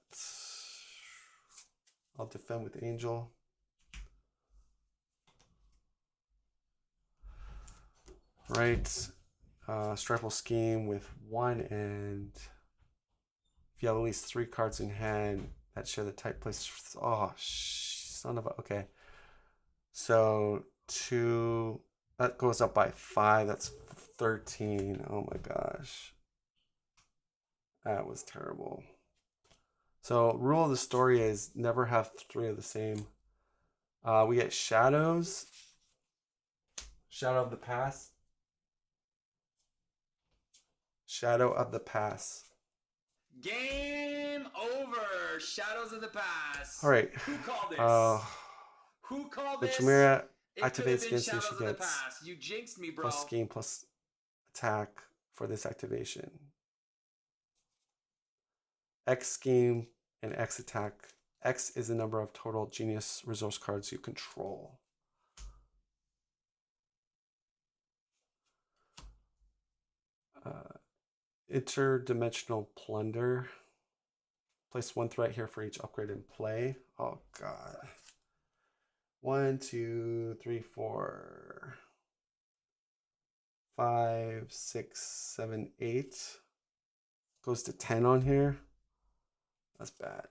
I'll defend with Angel. Right. Stryfe will scheme with 1, and if you have at least 3 cards in hand that share the type place. Oh, son of a. Okay. So 2. That goes up by 5. That's 13. Oh my gosh. That was terrible. So rule of the story is never have 3 of the same. We get shadows. Shadow of the Past. Shadow of the Past. Game over. Shadows of the Past. All right. Who called this? Who called The this? Chimera It activates against you. Shadows She of the gets Past. You jinxed me, bro. plus scheme plus attack. for this activation. X scheme and X attack. X is the number of total genius resource cards you control. Interdimensional plunder. Place 1 threat here for each upgrade in play. Oh god. 1, 2, 3, 4, 5, 6, 7, 8. Goes to 10 on here. That's bad.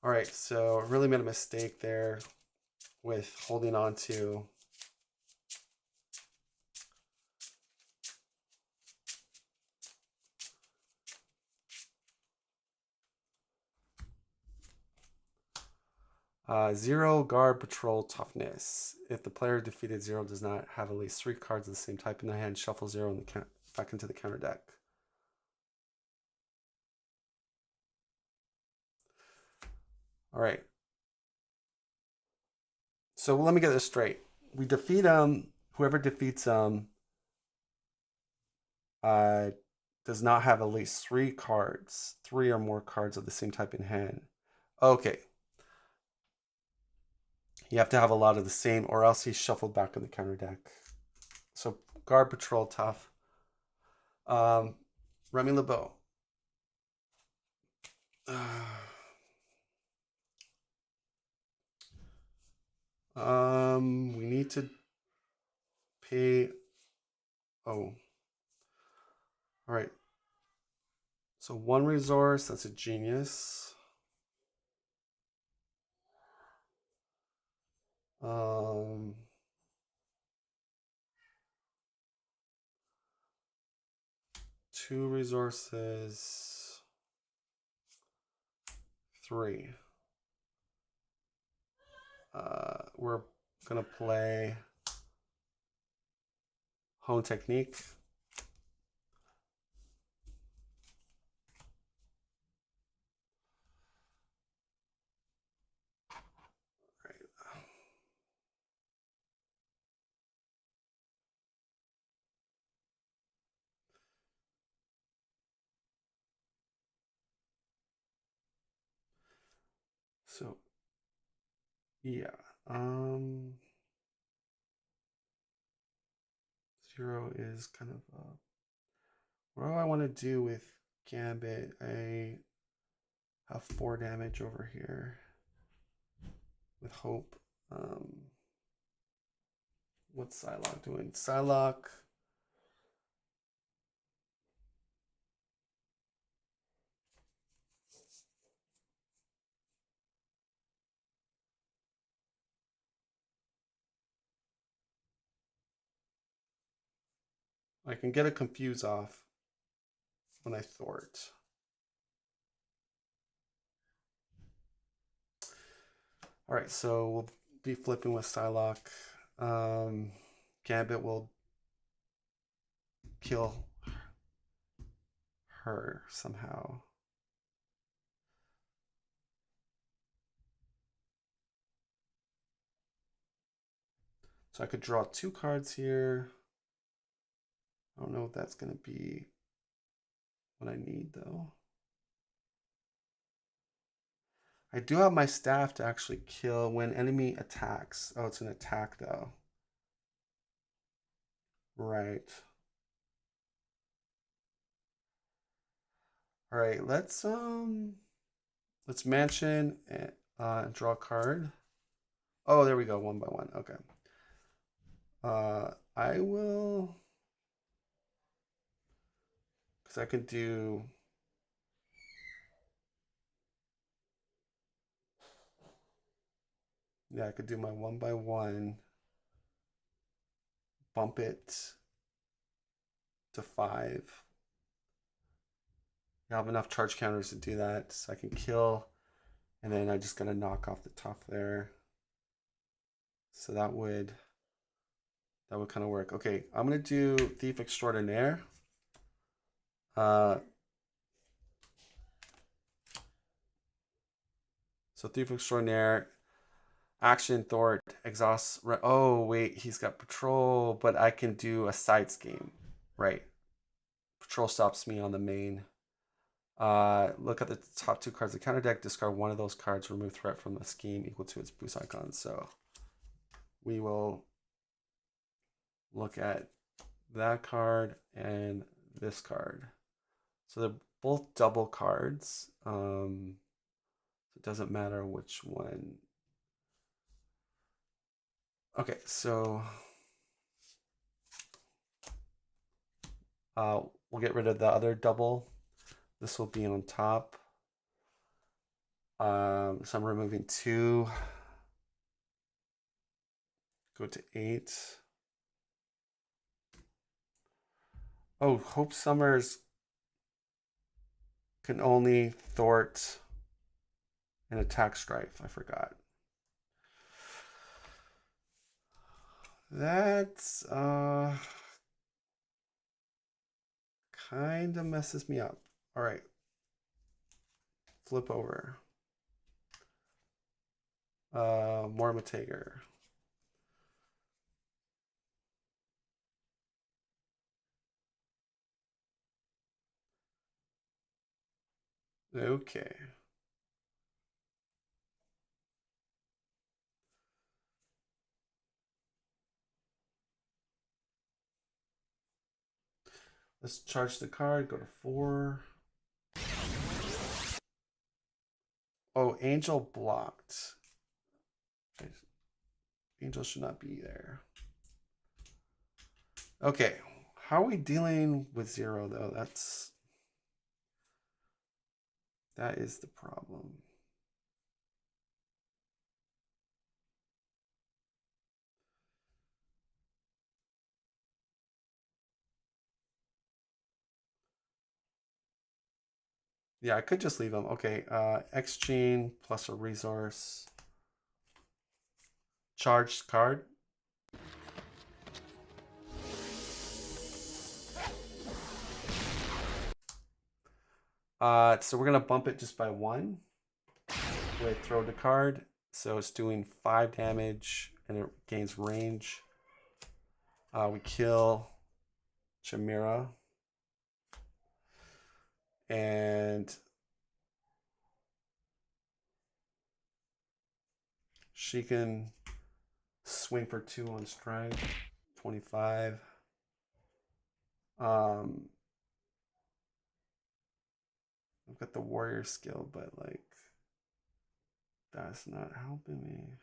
All right, so I really made a mistake there with holding on to zero guard patrol toughness. If the player defeated zero does not have at least 3 cards of the same type in the hand, shuffle zero in the back into the counter deck. All right. So let me get this straight. We defeat them. Whoever defeats them does not have at least 3 cards, 3 or more cards of the same type in hand. Okay. You have to have a lot of the same, or else he's shuffled back in the counter deck. So guard patrol tough. Remy LeBeau. We need to pay. Oh. All right. So 1 resource, that's a genius. 2 resources, 3. We're gonna play Hone Technique. So, yeah. 0 is kind of what do I want to do with Gambit? I have 4 damage over here with Hope. What's Psylocke doing? Psylocke. I can get a confuse off when I thwart. All right, so we'll be flipping with Psylocke. Gambit will kill her somehow. So I could draw 2 cards here. I don't know if that's going to be what I need, though. I do have my staff to actually kill when enemy attacks. Oh, it's an attack, though. Right. All right, let's mansion and draw a card. Oh, there we go, 1 by 1. Okay. I will, because I could do. Yeah, I could do my 1 by 1. Bump it to 5. I have enough charge counters to do that, so I can kill, and then I just gotta knock off the top there. So that would kind of work. Okay, I'm gonna do Thief Extraordinaire. So Thief Extraordinaire. Action Thor exhaust. Oh wait, he's got patrol, but I can do a side scheme, right? Patrol stops me on the main. Look at the top 2 cards of the counter deck. Discard one of those cards. Remove threat from the scheme equal to its boost icon. So we will look at that card and this card. So they're both double cards. It doesn't matter which one. Okay, so we'll get rid of the other double. This will be on top. So I'm removing 2. Go to 8. Oh, Hope Summers can only thwart and attack Stryfe. I forgot. That's kind of messes me up. All right. Flip over. Mormatager. Okay. Let's charge the card, go to 4. Oh, Angel blocked. Angel should not be there. Okay, how are we dealing with 0 though? That is the problem. Yeah, I could just leave them. Okay, X chain plus a resource. Charged card. So we're gonna bump it just by 1 with throw the card. So it's doing 5 damage and it gains range. We kill Chimera. And she can swing for 2 on strike. 25. I've got the warrior skill, but like that's not helping me.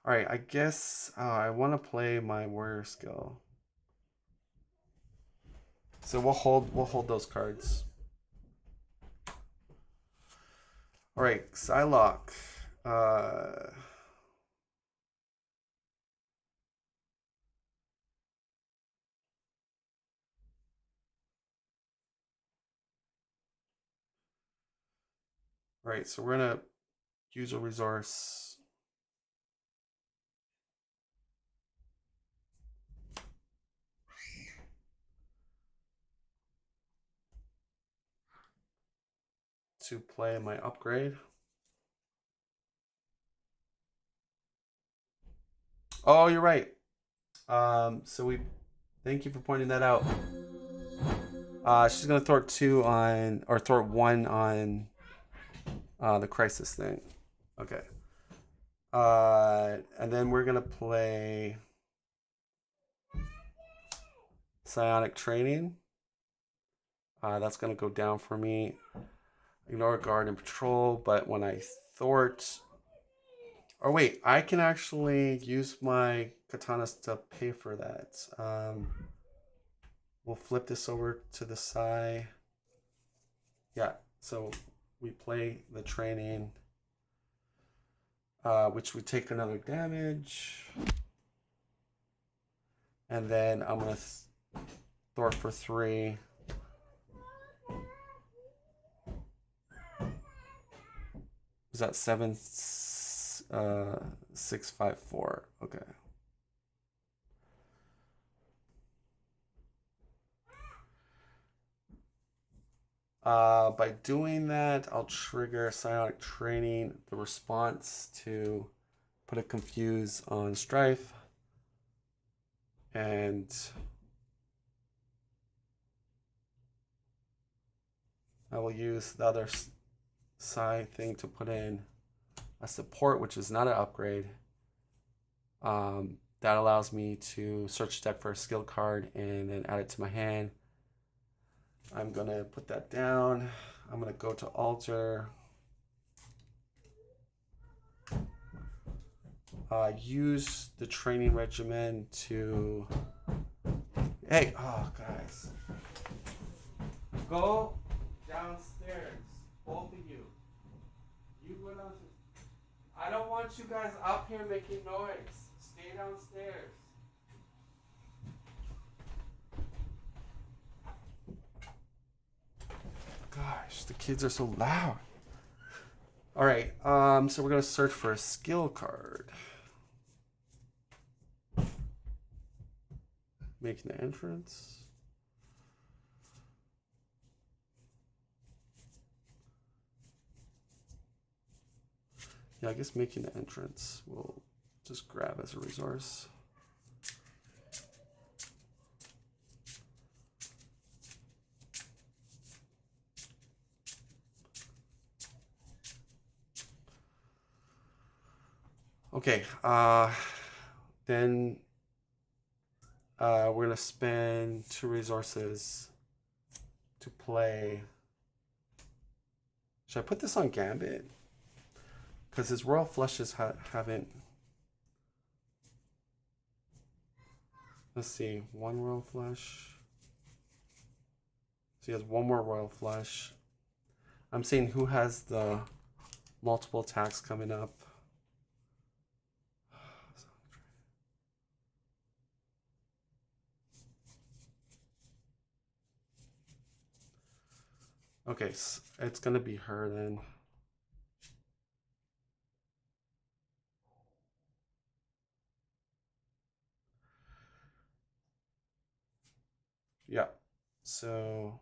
All right, I guess I want to play my warrior skill. So we'll hold those cards. All right, Psylocke. Right, so we're gonna use a resource. To play my upgrade. Oh, you're right. So thank you for pointing that out. She's gonna throw 2 on, or throw 1 on the crisis thing. Okay. And then we're gonna play Psionic Training. That's gonna go down for me. Ignore guard and patrol, but when I thwart, or wait, I can actually use my katanas to pay for that. We'll flip this over to the side. Yeah, so we play the training, which would take another damage. And then I'm going to thwart for 3. Is that 7, 6, 5, 4? Okay. By doing that, I'll trigger psionic training, the response to put a confuse on Stryfe, and I will use the other psi thing to put in a support, which is not an upgrade. That allows me to search deck for a skill card and then add it to my hand. I'm gonna put that down. I'm gonna go to altar. Use the training regimen to. Hey, oh guys, go downstairs, both of you. You go downstairs. I don't want you guys up here making noise. Stay downstairs. Gosh, the kids are so loud. All right, so we're gonna search for a skill card. Making the entrance. Yeah, I guess making the entrance we'll just grab as a resource. Okay, then we're gonna spend 2 resources to play. Should I put this on Gambit? Because his Royal Flushes haven't. Let's see, 1 Royal Flush. So he has 1 more Royal Flush. I'm seeing who has the multiple attacks coming up. Okay, so it's gonna be her then. Yeah, so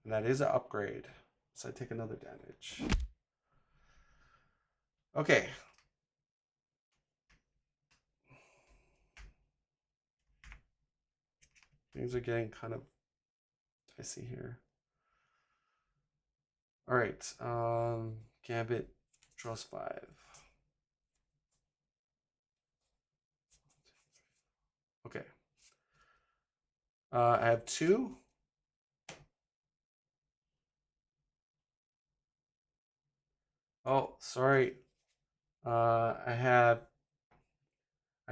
that is an upgrade. So I take another damage. Okay. Things are getting kind of dicey here. All right, Gambit draws 5. Okay. I have 2. Oh, sorry. I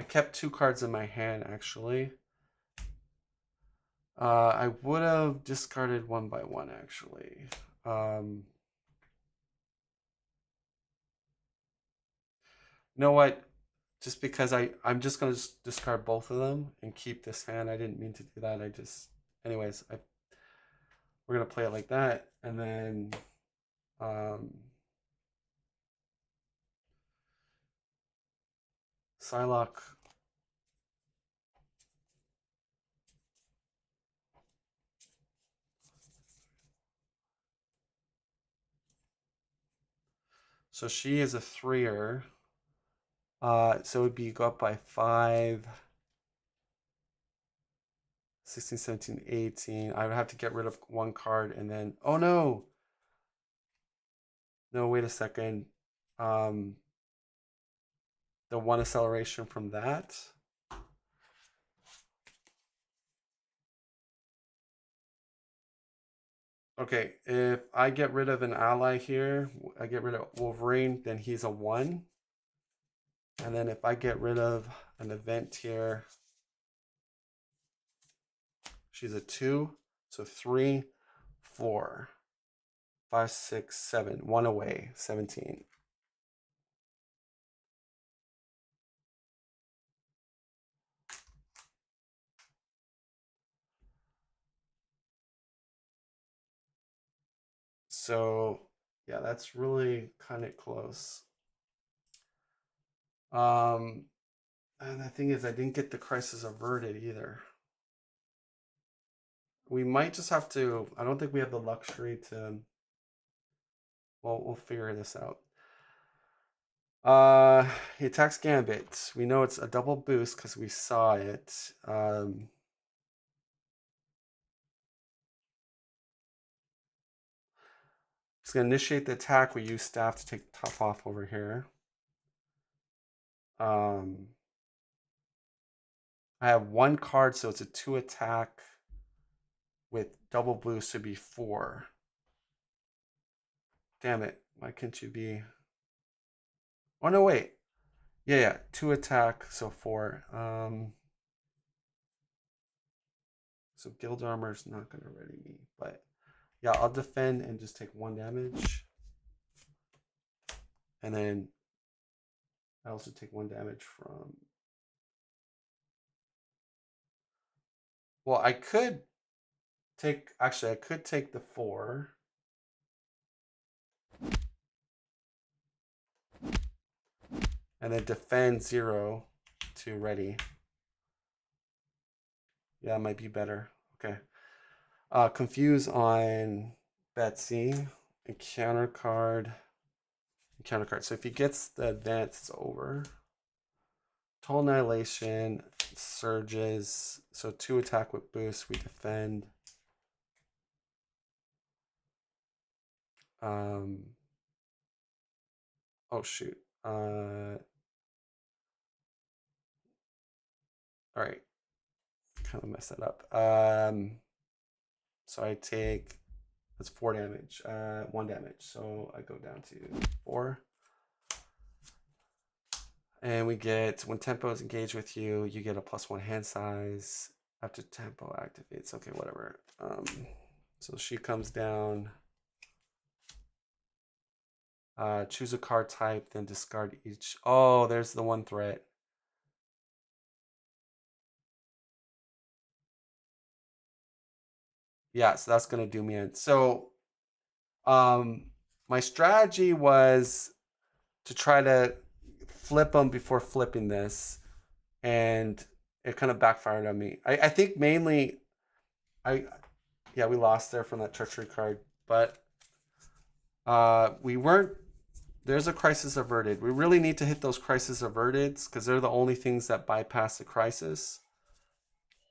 kept 2 cards in my hand actually. I would have discarded 1 by 1 actually. You know what? Just because I'm just gonna discard both of them and keep this hand. I didn't mean to do that. Anyways, we're gonna play it like that, and then Psylocke. So she is a 3er. So it would be go up by 5, 16, 17, 18. I would have to get rid of 1 card and then, oh no! No, wait a second. The 1 acceleration from that. Okay, if I get rid of an ally here, I get rid of Wolverine, then he's a 1. And then if I get rid of an event here, she's a 2. So 3, 4, 5, 6, 7. 1 away, 17. So yeah, that's really kind of close. And the thing is, I didn't get the crisis averted either. we might just have to. I don't think we have the luxury to. Well, we'll figure this out. He attacks Gambit. We know it's a double boost because we saw it. He's gonna initiate the attack. We use staff to take the top off over here. I have one card, so it's a 2 attack with double boost to be 4. Damn it! Why can't you be? Oh no, wait. Yeah, 2 attack, so 4. So guild armor's not gonna ready me, but yeah, I'll defend and just take 1 damage. And then I also take 1 damage from. Well, I could take. Actually, I could take the 4. And then defend 0 to ready. Yeah, it might be better. Okay. Confuse on Betsy. Encounter card. Encounter card. So if he gets the advance, it's over. Total Annihilation. Surges. So 2 attack with boost. We defend. Oh shoot. All right. Kind of messed that up. So I take, that's 4 damage, 1 damage. So I go down to 4. And we get, when tempo is engaged with you, you get a +1 hand size after tempo activates. Okay, whatever. So she comes down. Choose a card type, then discard each. Oh, there's the 1 threat. Yeah, so that's gonna do me in. So, my strategy was to try to flip them before flipping this, and it kind of backfired on me. I think mainly, yeah, we lost there from that treachery card, but we weren't. There's a crisis averted. We really need to hit those crisis averteds because they're the only things that bypass the crisis,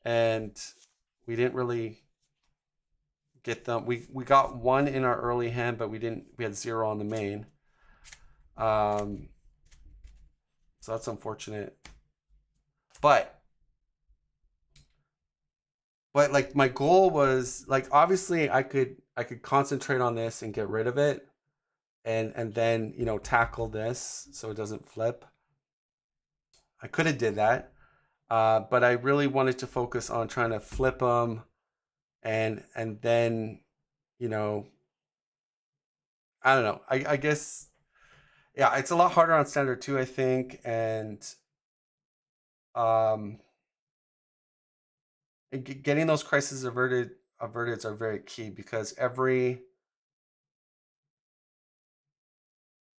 and we didn't really get them. We got 1 in our early hand, but we had 0 on the main. So that's unfortunate. But like my goal was like, obviously I could concentrate on this and get rid of it, and then, you know, tackle this so it doesn't flip. I could have did that, but I really wanted to focus on trying to flip them, and then, you know, I don't know. I guess, yeah, it's a lot harder on standard too, I think, and getting those crises averted are very key, because every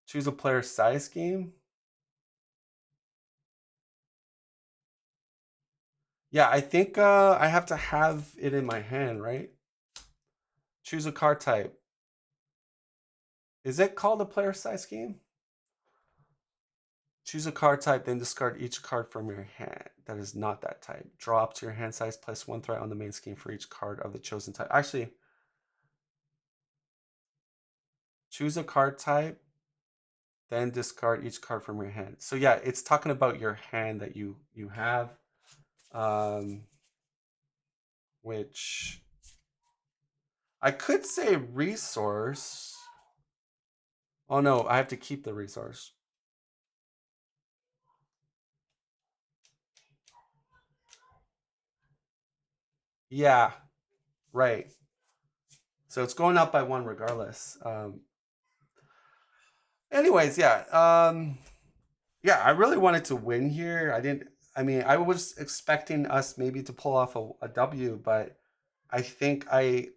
choose a player size scheme. Yeah, I think I have to have it in my hand, right? Choose a card type. Is it called a player size scheme? Choose a card type, then discard each card from your hand that is not that type. Draw up to your hand size, place 1 threat on the main scheme for each card of the chosen type. Actually, choose a card type, then discard each card from your hand. So yeah, it's talking about your hand that you have, which I could say resource. Oh no, I have to keep the resource. Yeah, right. So it's going up by 1 regardless. Anyways, yeah. Yeah, I really wanted to win here. I mean, I was expecting us maybe to pull off a W, but I think I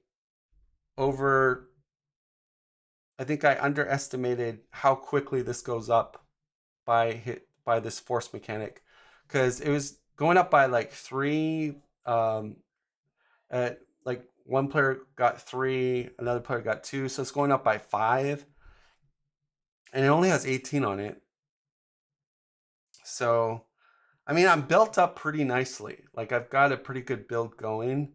underestimated how quickly this goes up by this force mechanic, because it was going up by like 3, at like one player got 3, another player got 2, so it's going up by 5. And it only has 18 on it. So, I mean, I'm built up pretty nicely. Like, I've got a pretty good build going.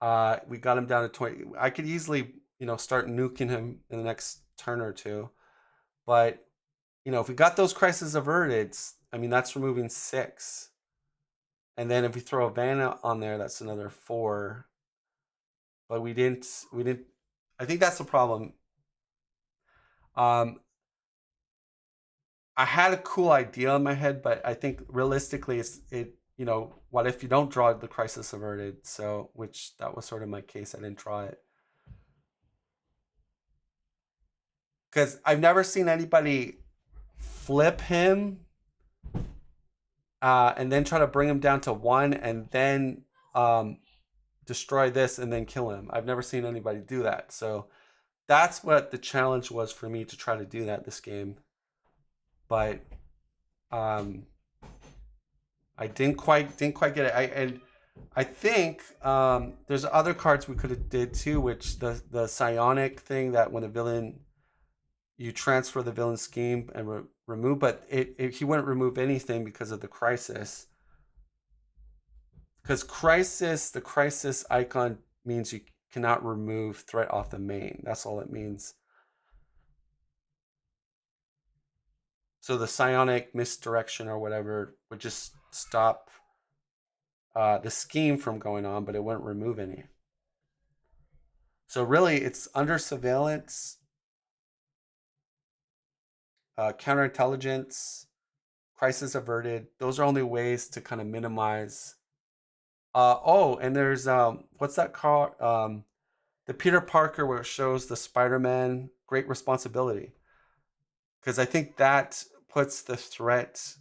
We got him down to 20. I could easily, start nuking him in the next turn or two. But, if we got those crises averted, I mean, that's removing 6. And then if we throw a Vanna on there, that's another 4. But we didn't, I think that's the problem. I had a cool idea in my head, but I think realistically, what if you don't draw the crisis averted? So, which that was sort of my case. I didn't draw it. Because I've never seen anybody flip him and then try to bring him down to 1 and then destroy this and then kill him. I've never seen anybody do that. So that's what the challenge was for me, to try to do that this game. But I didn't quite get it. I think there's other cards we could have did too, which the psionic thing, that when the villain, you transfer the villain scheme and remove, but he wouldn't remove anything because of the crisis. Because the crisis icon means you cannot remove threat off the main. That's all it means. So the psionic misdirection or whatever would just stop the scheme from going on, but it wouldn't remove any. So really, it's under surveillance, counterintelligence, crisis averted. Those are only ways to kind of minimize. And there's what's that called? The Peter Parker, where it shows the Spider-Man Great Responsibility, because I think that puts the threat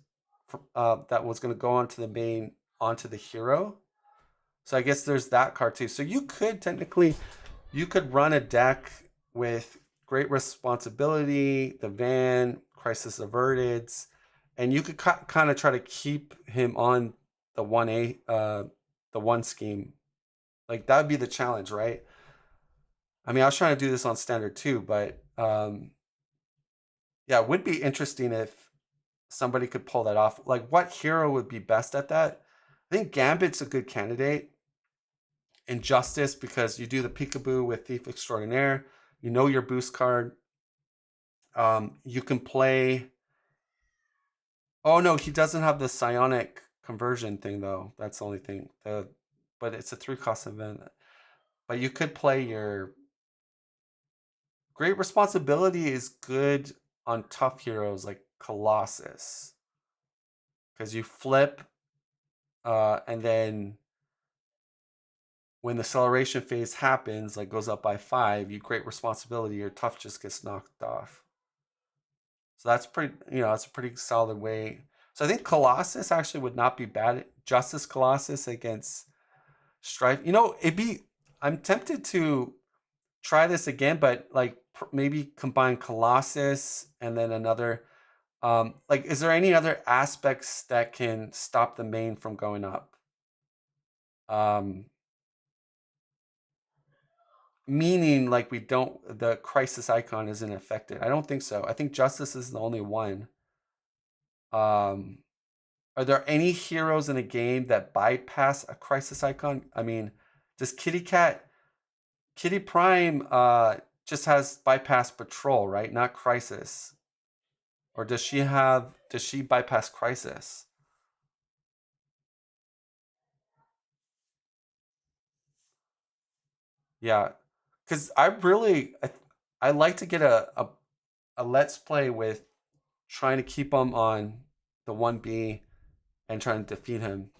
that was going to go onto the main onto the hero. So I guess there's that card too. So you could technically, run a deck with Great Responsibility, the Van, Crisis Averted, and you could kind of try to keep him on the 1A, the 1 scheme. Like, that would be the challenge, right? I mean, I was trying to do this on standard too, but yeah, it would be interesting if somebody could pull that off. Like, what hero would be best at that? I think Gambit's a good candidate. Injustice, because you do the peekaboo with Thief Extraordinaire. You know your boost card. You can play. Oh no, he doesn't have the psionic conversion thing though. That's the only thing. But it's a 3-cost event. But you could play your Great Responsibility is good on tough heroes like Colossus, because you flip, and then when the acceleration phase happens, like goes up by 5, you Great Responsibility, your tough just gets knocked off. So that's pretty, that's a pretty solid way. So I think Colossus actually would not be bad. Justice Colossus against Stryfe. I'm tempted to try this again, but like maybe combine Colossus and then another. Like, is there any other aspects that can stop the main from going up? Meaning, like, the crisis icon isn't affected. I don't think so. I think Justice is the only one. Are there any heroes in a game that bypass a crisis icon? I mean, does Kitty Prime just has bypass patrol, right? Not crisis. Or does she bypass crisis? Yeah. Because I like to get a let's play with trying to keep him on the 1B and trying to defeat him.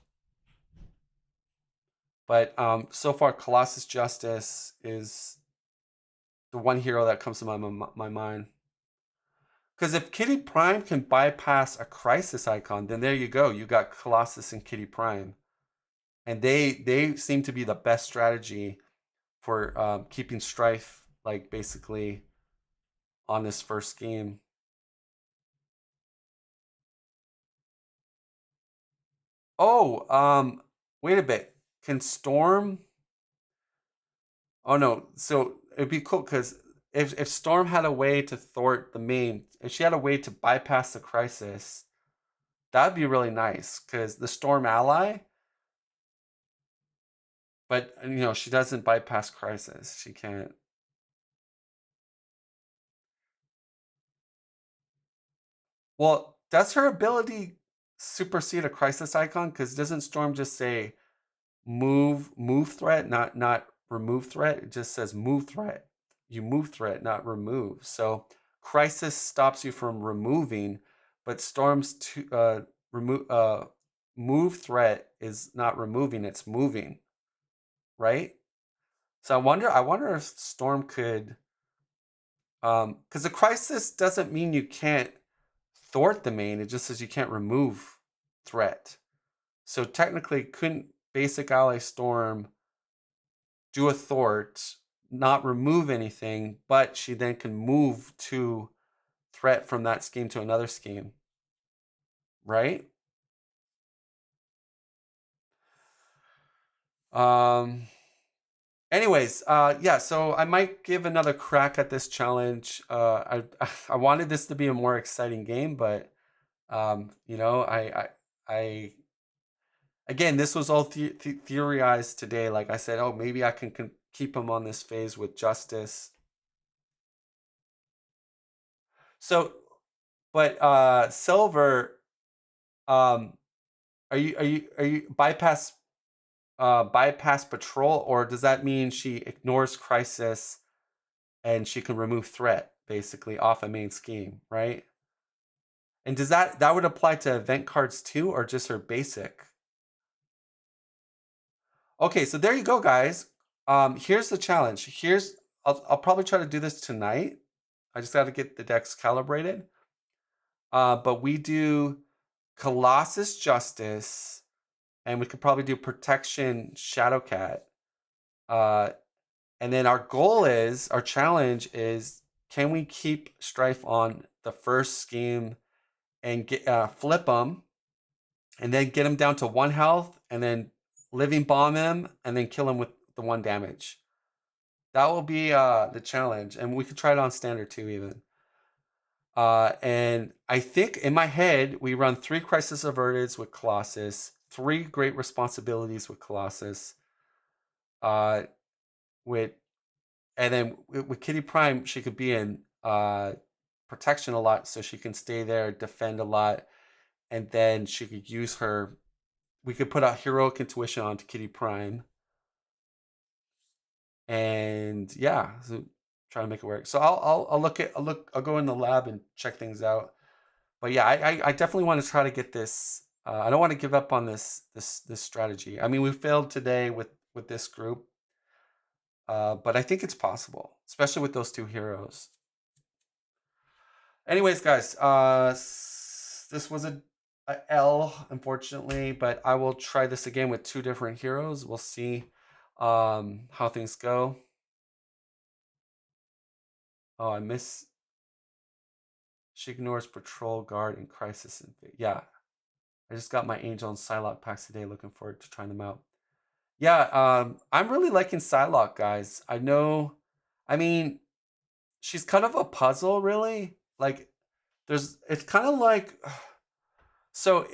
But so far, Colossus Justice is the one hero that comes to my mind. Because if Kitty Prime can bypass a crisis icon, then there you go. You got Colossus and Kitty Prime. And they seem to be the best strategy for keeping Stryfe, like, basically on this first game. Oh, wait a bit. Can Storm Oh no, so it'd be cool because if Storm had a way to thwart the main, if she had a way to bypass the crisis, that'd be really nice because the Storm ally, but she doesn't bypass crisis. She can't. Well, does her ability supersede a crisis icon? Because doesn't Storm just say move threat, not remove threat? It just says move threat. You move threat, not remove. So crisis stops you from removing, but Storm's move threat is not removing, it's moving, right? So I wonder if Storm could, because the crisis doesn't mean you can't thwart the main, it just says you can't remove threat. So technically, couldn't basic ally Storm do a thwart, not remove anything, but she then can move to threat from that scheme to another scheme, right? Um. Anyways, yeah. So I might give another crack at this challenge. I wanted this to be a more exciting game, but I again, this was all theorized today. Like I said, oh, maybe I can keep him on this phase with justice. So, but Silver, um, are you bypass patrol, or does that mean she ignores crisis and she can remove threat basically off a main scheme, right? And does that would apply to event cards too, or just her basic? Okay, so there you go, guys. Here's the challenge. I'll probably try to do this tonight. I just got to get the decks calibrated. But we do Colossus Justice, and we could probably do Protection Shadowcat. And then our challenge is, can we keep Stryfe on the first scheme and get flip him, and then get him down to 1 health, and then living bomb him, and then kill him with the 1 damage. That will be the challenge, and we could try it on standard too, even. And I think in my head we run 3 Crisis Averteds with Colossus, 3 Great Responsibilities with Colossus, with and then with Kitty Prime, she could be in protection a lot, so she can stay there, defend a lot, and then she could use her. We could put a heroic intuition onto Kitty Prime, and yeah, so try to make it work. So I'll go in the lab and check things out. But yeah, I definitely want to try to get this. I don't want to give up on this strategy. I mean, we failed today with this group, but I think it's possible, especially with those 2 heroes. Anyways, guys, this was a L, unfortunately, but I will try this again with 2 different heroes. We'll see how things go. Oh, I miss. She ignores patrol, guard, and crisis. Yeah, I just got my Angel and Psylocke packs today. Looking forward to trying them out. Yeah, I'm really liking Psylocke, guys. I know. I mean, she's kind of a puzzle, really. Like, it's kind of like. So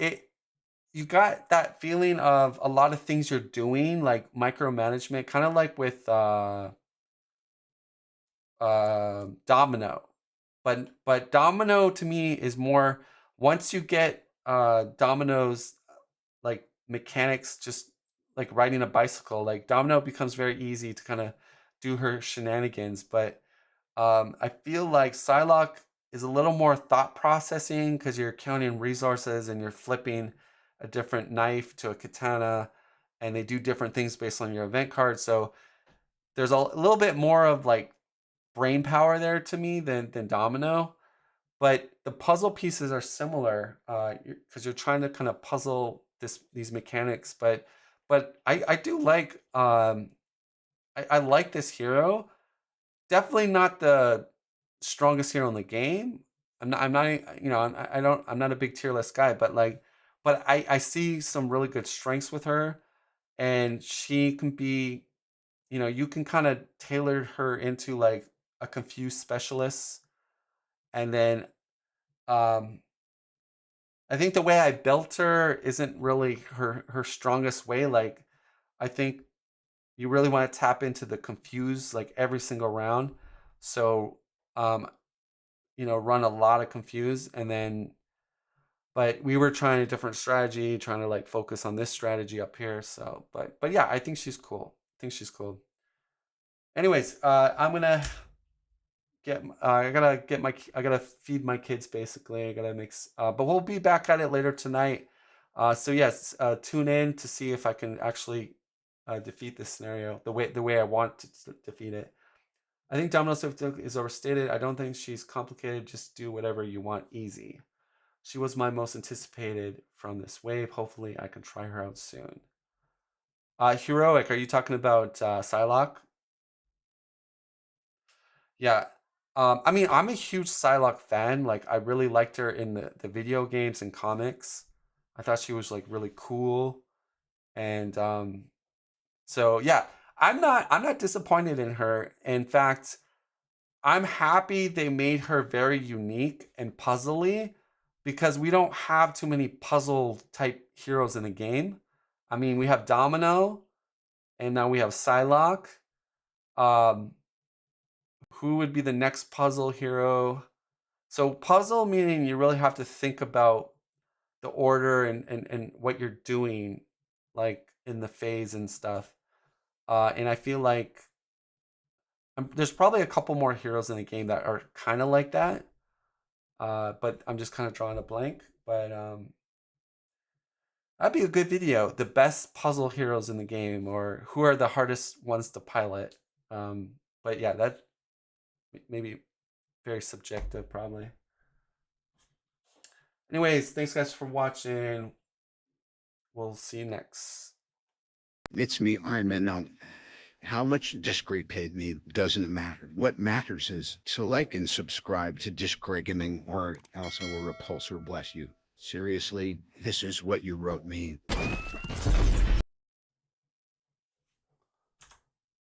you got that feeling of a lot of things you're doing, like micromanagement, kind of like with Domino. But Domino to me is more, once you get Domino's like mechanics, just like riding a bicycle, like Domino becomes very easy to kind of do her shenanigans. But I feel like Psylocke is a little more thought processing, because you're counting resources and you're flipping a different knife to a katana, and they do different things based on your event card. So there's a little bit more of like brain power there to me than Domino. But the puzzle pieces are similar, because you're trying to kind of puzzle these mechanics. But I do like, I like this hero. Definitely not the strongest hero in the game. I'm not I'm not a big tier list guy, but I see some really good strengths with her, and she can be you know, you can kind of tailor her into like a confused specialist. And then um, I think the way I built her isn't really her strongest way. Like, I think you really want to tap into the confuse like every single round. So, um, you know, run a lot of confuse, and then, but we were trying a different strategy, trying to like focus on this strategy up here. So, but yeah, I think she's cool. I think she's cool. Anyways, I'm gonna I gotta feed my kids basically. I gotta mix, but we'll be back at it later tonight. So yes, tune in to see if I can actually defeat this scenario the way I want to defeat it. I think Domino's is overstated. I don't think she's complicated. Just do whatever you want easy. She was my most anticipated from this wave. Hopefully I can try her out soon. Heroic, are you talking about Psylocke? Yeah. I mean, I'm a huge Psylocke fan. Like, I really liked her in the video games and comics. I thought she was like really cool. And so yeah, I'm not disappointed in her. In fact, I'm happy they made her very unique and puzzly because we don't have too many puzzle type heroes in the game. I mean, we have Domino and now we have Psylocke. Um, who would be the next puzzle hero? So puzzle meaning you really have to think about the order and what you're doing, like in the phase and stuff. And I feel like there's probably a couple more heroes in the game that are kind of like that. But I'm just kind of drawing a blank. But that'd be a good video. The best puzzle heroes in the game, or who are the hardest ones to pilot. But yeah, that maybe very subjective, probably. Anyways, thanks guys for watching. We'll see you next. It's me, Iron Man. Now, how much Disc Greg paid me doesn't matter. What matters is to like and subscribe to Disc Greg Gaming, or else I will repulsor bless you. Seriously, this is what you wrote me.